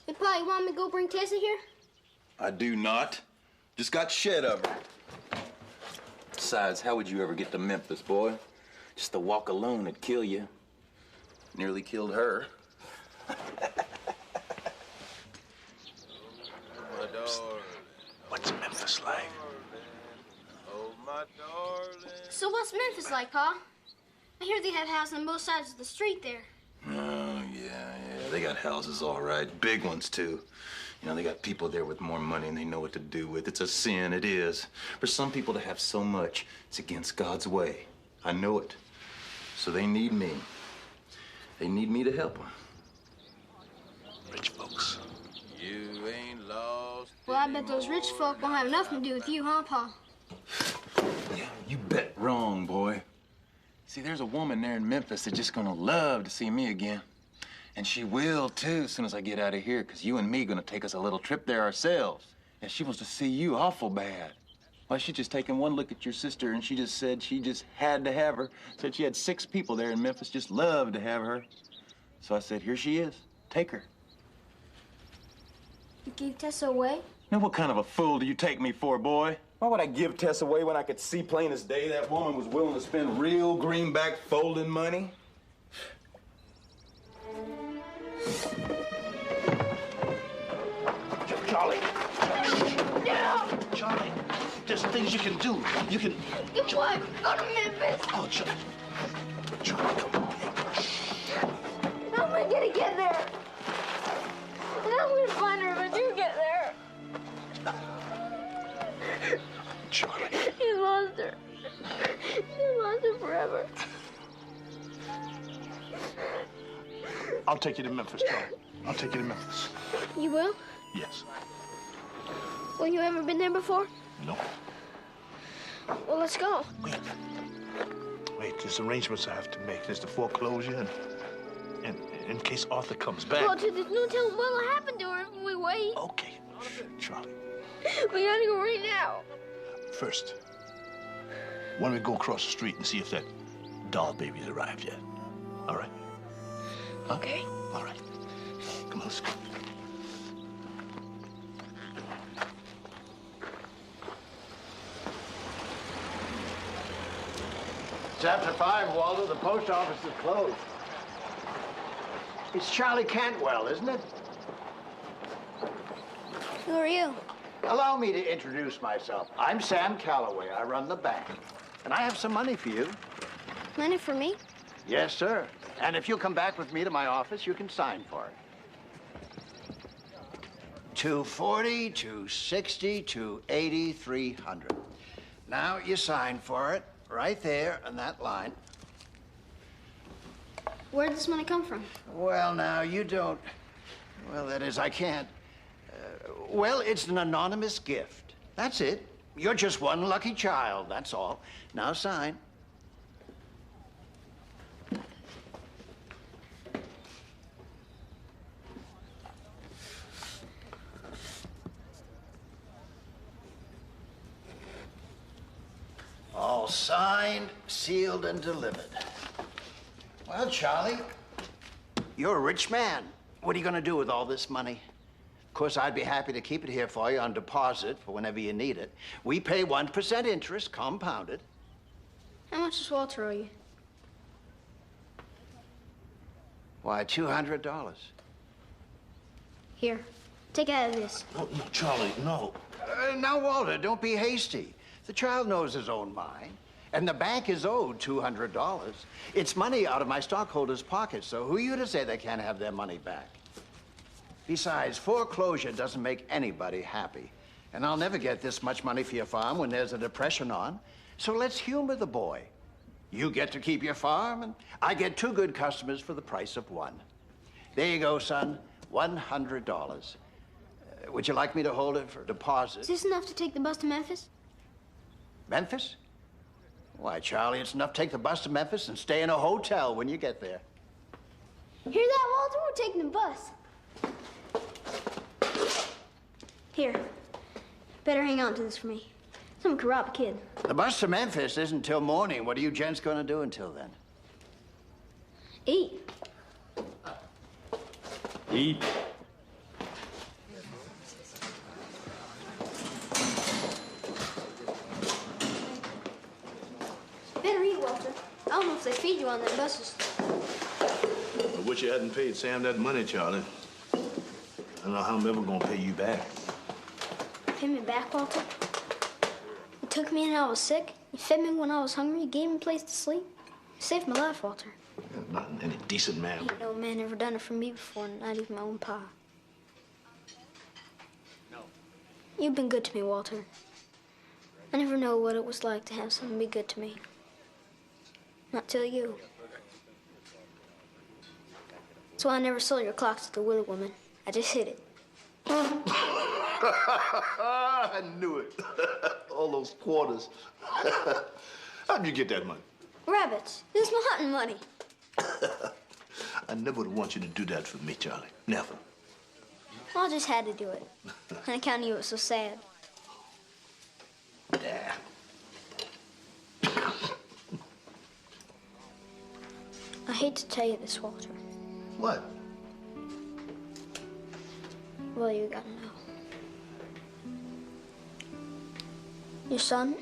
Hey, Pa, you want me to go bring Tessa here?
I do not. Just got shed of her. Besides, how would you ever get to Memphis, boy? Just to walk alone would kill you. Nearly killed her.
What's Memphis like?
So what's Memphis like, Pa? I hear they have houses on both sides of the street there.
Oh, yeah. They got houses, all right. Big ones, too. You know, they got people there with more money and they know what to do with. It's a sin, it is. For some people to have so much, it's against God's way. I know it. So they need me. They need me to help them.
Rich folks.
You ain't lost.
Well, I bet those rich folk won't have nothing to do with you, huh, Pa?
Yeah, you bet wrong, boy. See, there's a woman there in Memphis that's just gonna love to see me again. And she will, too, as soon as I get out of here, because you and me gonna take us a little trip there ourselves. And she wants to see you awful bad. Why, she just taken one look at your sister, and she just said she just had to have her. Said she had 6 people there in Memphis just loved to have her. So I said, here she is. Take her.
You gave Tessa away?
Now, what kind of a fool do you take me for, boy? Why would I give Tess away when I could see plain as day that woman was willing to spend real greenback folding money?
Charlie. Yeah. Charlie, there's things you can do. You can...
What? Go to Memphis.
Oh, Charlie. Charlie, come on.
How am I gonna get there? And I'm gonna find her when you get there.
Charlie.
He lost her. He lost her forever.
I'll take you to Memphis, Charlie. I'll take you to Memphis.
You will?
Yes.
Well, you ever been there before?
No.
Well, let's go.
Wait, there's arrangements I have to make. There's the foreclosure and in case Arthur comes back.
Well, there's no telling what'll happen to her if we wait.
Okay, Charlie.
We gotta go right now.
First, why don't we go across the street and see if that doll baby's arrived yet? All right? Huh?
Okay.
All right. Come on, let's go.
It's after 5, Walter. The post office is closed. It's Charlie Cantwell, isn't it?
Who are you?
Allow me to introduce myself. I'm Sam Calloway. I run the bank. And I have some money for you.
Money for me?
Yes, sir. And if you'll come back with me to my office, you can sign for it. 240, 260, 280, 300. Now you sign for it right there on that line.
Where'd this money come from?
Well, now, you don't... Well, that is, I can't... well, it's an anonymous gift. That's it. You're just one lucky child, that's all. Now sign. All signed, sealed, and delivered. Well, Charlie, you're a rich man. What are you going to do with all this money? Of course, I'd be happy to keep it here for you on deposit for whenever you need it. We pay 1% interest, compounded.
How much does Walter owe you?
Why, $200.
Here, take out of this.
No, no, Charlie, no.
Now, Walter, don't be hasty. The child knows his own mind, and the bank is owed $200. It's money out of my stockholders' pockets, so who are you to say they can't have their money back? Besides, foreclosure doesn't make anybody happy. And I'll never get this much money for your farm when there's a depression on. So let's humor the boy. You get to keep your farm, and I get 2 good customers for the price of 1. There you go, son, $100. Would you like me to hold it for deposit?
Is this enough to take the bus to Memphis?
Memphis? Why, Charlie, it's enough to take the bus to Memphis and stay in a hotel when you get there.
Hear that, Walter? We're taking the bus. Here. Better hang on to this for me. Someone could rob a kid.
The bus to Memphis isn't till morning. What are you gents going to do until then?
Eat.
Eat.
Better eat, Walter. I don't know if they feed you on their buses.
I wish you hadn't paid Sam that money, Charlie. I don't know how I'm ever gonna pay you back.
Pay me back, Walter? You took me when I was sick. You fed me when I was hungry. You gave me a place to sleep. You saved my life, Walter.
Not any decent man.
Ain't no man ever done it for me before, not even my own pa.
No.
You've been good to me, Walter. I never know what it was like to have someone be good to me. Not till you. That's why I never sold your clocks to the willow woman. I just hid it.
I knew it. All those quarters. How'd you get that money?
Rabbits. This is my hunting money.
I never would want you to do that for me, Charlie. Never.
Well, I just had to do it. On account of you, it was so sad.
Yeah.
I hate to tell you this, Walter.
What?
Well, you gotta know. Your son,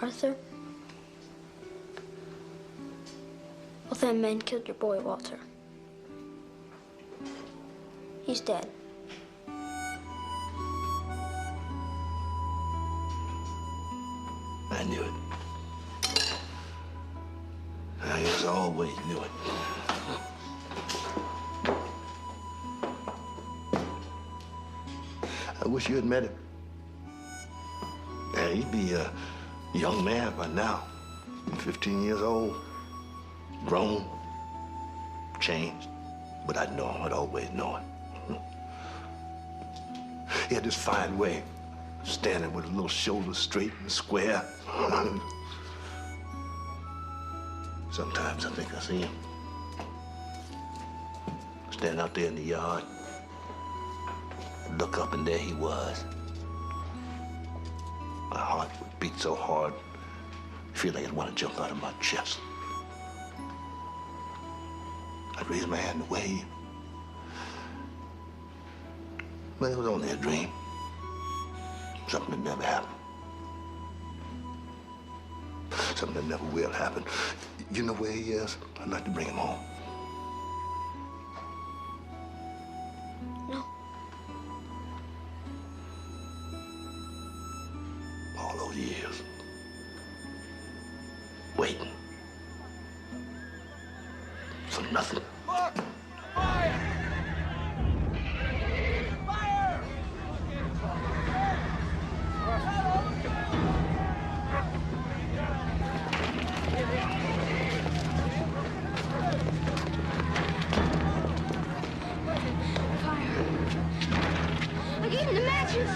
Arthur, both them men killed your boy, Walter. He's dead.
I knew it. I just always knew it. I wish you had met him. Yeah, he'd be a young man by now. 15 years old. Grown. Changed. But I'd know him. I'd always know him. He had this fine way of standing with a little shoulders straight and square. Sometimes I think I see him. Standing out there in the yard. I'd look up and there he was. My heart would beat so hard, I feel like I'd want to jump out of my chest. I'd raise my hand to wave. But it was only a dream. Something that never happened. Something that never will happen. You know where he is? I'd like to bring him home.
No.
All those years. Waiting. For nothing.
Look! Fire! Fire!
I gave him the matches.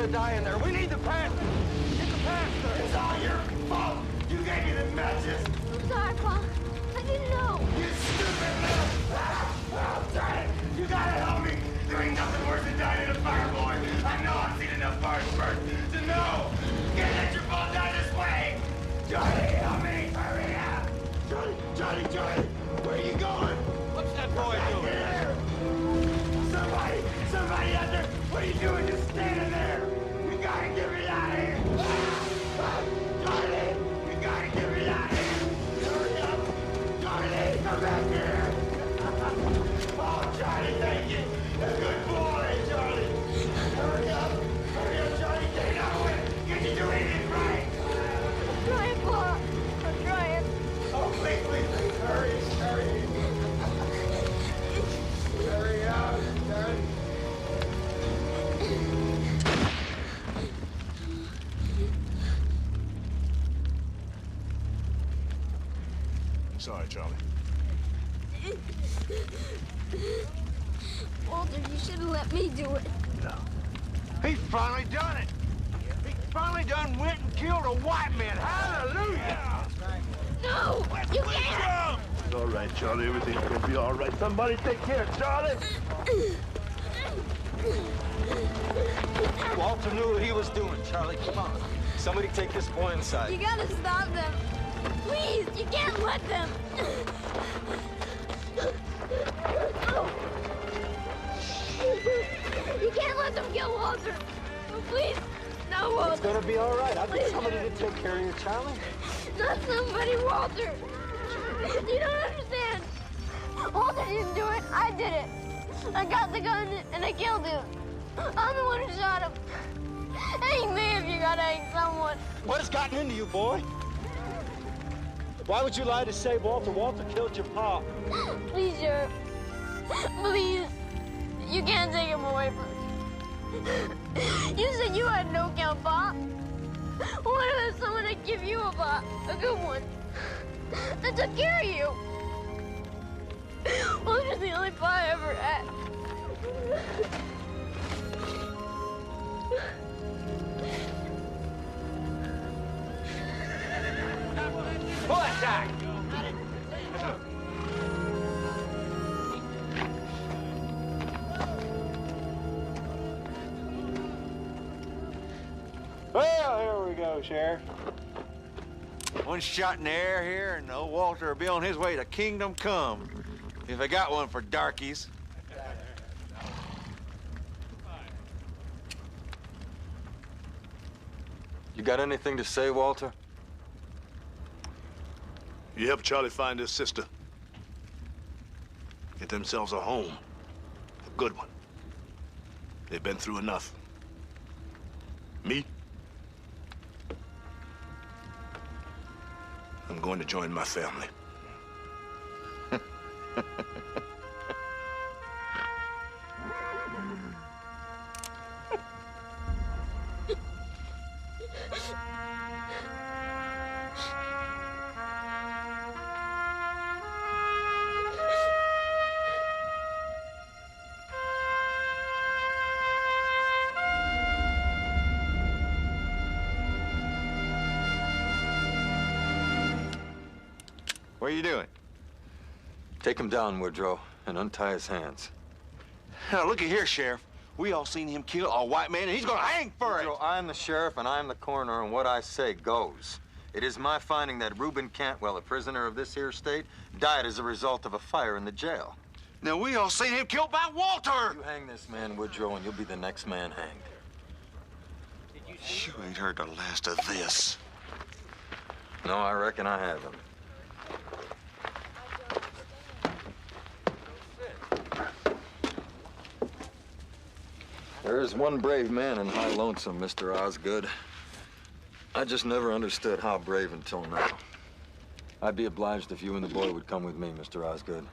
to die in there. We need the pastor. Get the pastor.
It's all your fault. You gave me the matches.
I'm sorry, Pa. I didn't know.
You stupid little... Oh, darn it. You gotta help me. There ain't nothing worse than dying in a fire, boy. I know I've seen enough fires burn to know. Can't let your ball die this way. Johnny, help me. Hurry up. Johnny. Where are you going?
What's that boy doing?
Here. Somebody out there. What are you doing just standing there? You gotta get me out of here. Johnny, you gotta get me out of here. Hurry up. Johnny, come back here. Oh, Johnny, thank you. A good boy, Johnny. Hurry up, Johnny. Get it out of the way. Get you doing it right.
I'm trying, Pa. I'm trying.
Oh, please. Hurry. Hurry up, Johnny.
Sorry, Charlie.
Walter, you should have let me do it.
No.
He finally done it. He finally done went and killed a white man. Hallelujah.
No, you can't.
It's all right, Charlie. Everything's gonna be all right. Somebody take care of Charlie.
Walter knew what he was doing, Charlie. Come on. Somebody take this boy inside.
You gotta stop them. Please, you can't let them. You can't let them kill Walter. Please, no, Walter.
It's gonna be all right. I've got somebody to take care of you, Charlie.
Not somebody, Walter. You don't understand. Walter didn't do it. I did it. I got the gun and I killed him. I'm the one who shot him. Hang me if you gotta hang someone.
What has gotten into you, boy? Why would you lie to save Walter? Walter killed your pa.
Please, Sheriff. Please. You can't take him away from me. You said you had no count, Pa. What if someone would give you a pa? A good one. That took care of you. Walter's the only pa I ever had.
Pull that tag.
Well, here we go, Sheriff.
One shot in the air here, and old Walter will be on his way to kingdom come. If I got one for darkies.
You got anything to say, Walter?
You help Charlie find his sister. Get themselves a home. A good one. They've been through enough. Me? I'm going to join my family.
What are you doing?
Take him down, Woodrow, and untie his hands.
Now, looky here, Sheriff. We all seen him kill a white man, and he's gonna hang for it.
Woodrow, I'm the sheriff, and I'm the coroner, and what I say goes. It is my finding that Reuben Cantwell, a prisoner of this here state, died as a result of a fire in the jail.
Now, we all seen him killed by Walter.
You hang this man, Woodrow, and you'll be the next man hanged.
You ain't heard the last of this.
No, I reckon I haven't. There is one brave man in High Lonesome, Mr. Osgood. I just never understood how brave until now. I'd be obliged if you and the boy would come with me, Mr. Osgood.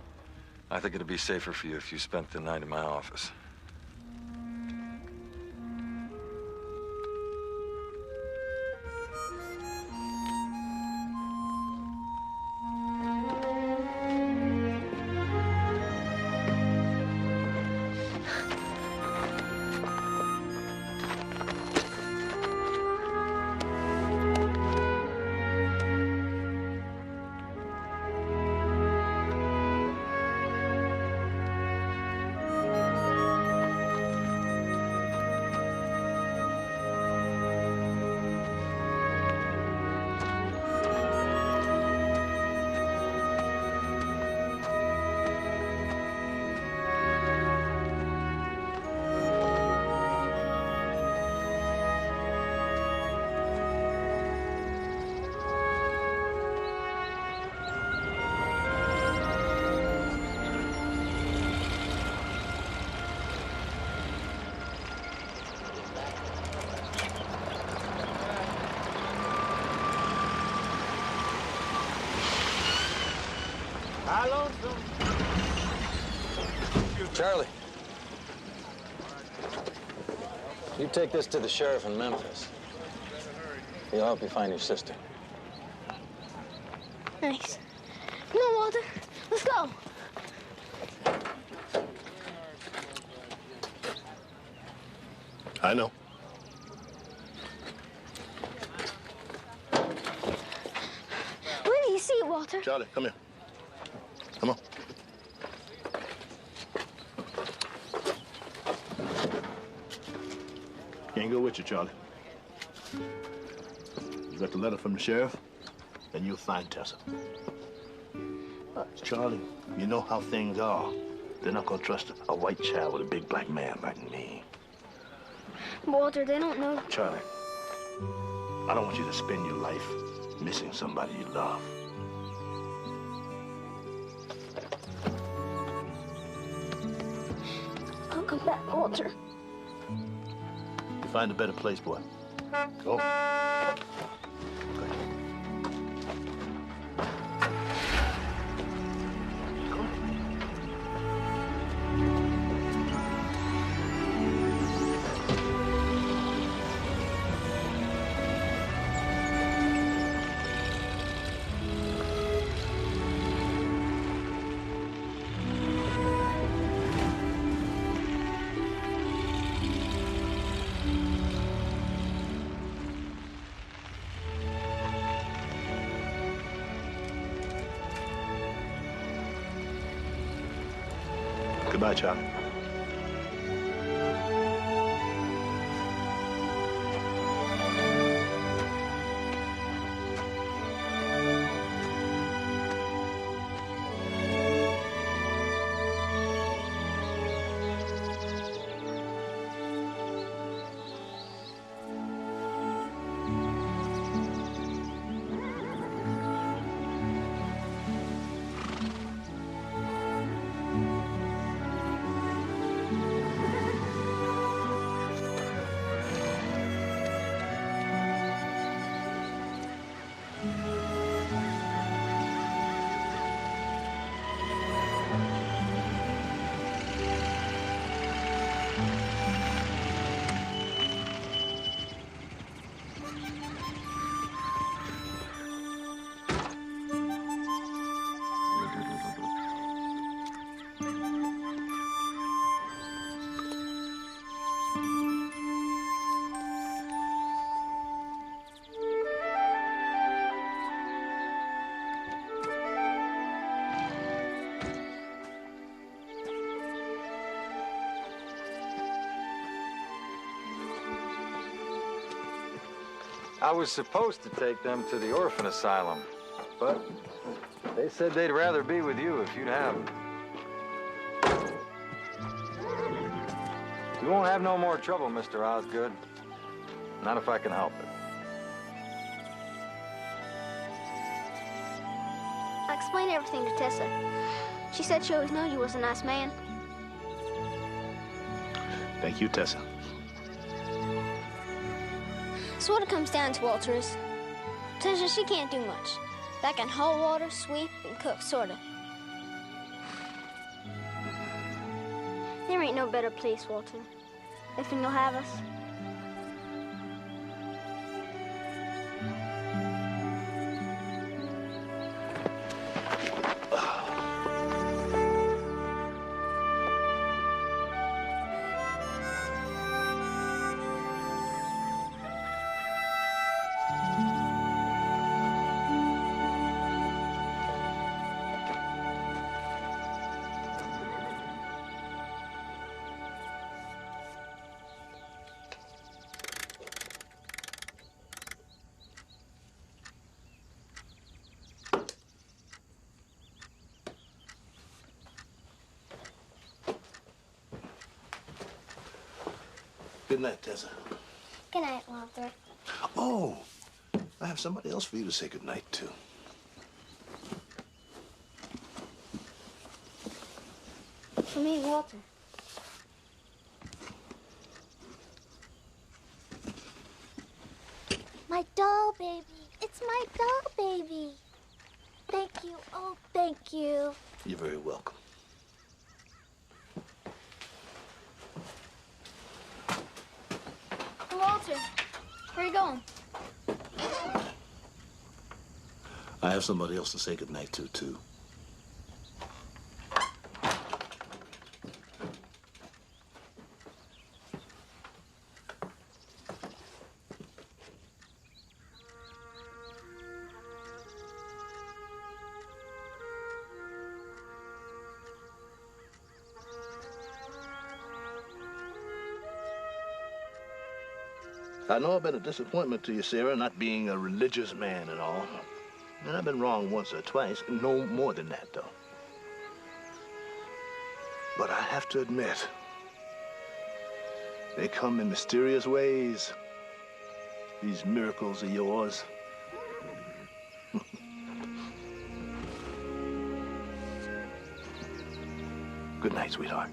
I think it'd be safer for you if you spent the night in my office.
High Lonesome.
Charlie. You take this to the sheriff in Memphis. He'll help you find your sister.
Thanks. Come on, Walter. Let's go.
I know.
Where do you see it, Walter?
Charlie, come here. Come on. Can't go with you, Charlie. You got the letter from the sheriff, and you'll find Tessa. Charlie, you know how things are. They're not gonna trust a white child with a big black man like me.
Walter, they don't know.
Charlie, I don't want you to spend your life missing somebody you love.
I'll come back, Walter.
You find a better place, boy. Go. Goodbye, Charlie.
I was supposed to take them to the orphan asylum, but they said they'd rather be with you if you'd have them. You won't have no more trouble, Mr. Osgood. Not if I can help it.
I explained everything to Tessa. She said she always knew you was a nice man.
Thank you, Tessa.
So what it comes down to, Walter, is Tessa, she can't do much. That can haul water, sweep, and cook, sorta. There ain't no better place, Walter, if you'll have us.
Good night, Tessa.
Good night, Walter.
Oh, I have somebody else for you to say good night to.
For me, Walter.
My doll baby. It's my doll baby. Thank you. Oh, thank you.
You're very welcome.
Walter, where are you going?
I have somebody else to say goodnight to, too. I know I've been a disappointment to you, Sarah, not being a religious man and all. And I've been wrong once or twice, no more than that, though. But I have to admit, they come in mysterious ways, these miracles of yours. Good night, sweetheart.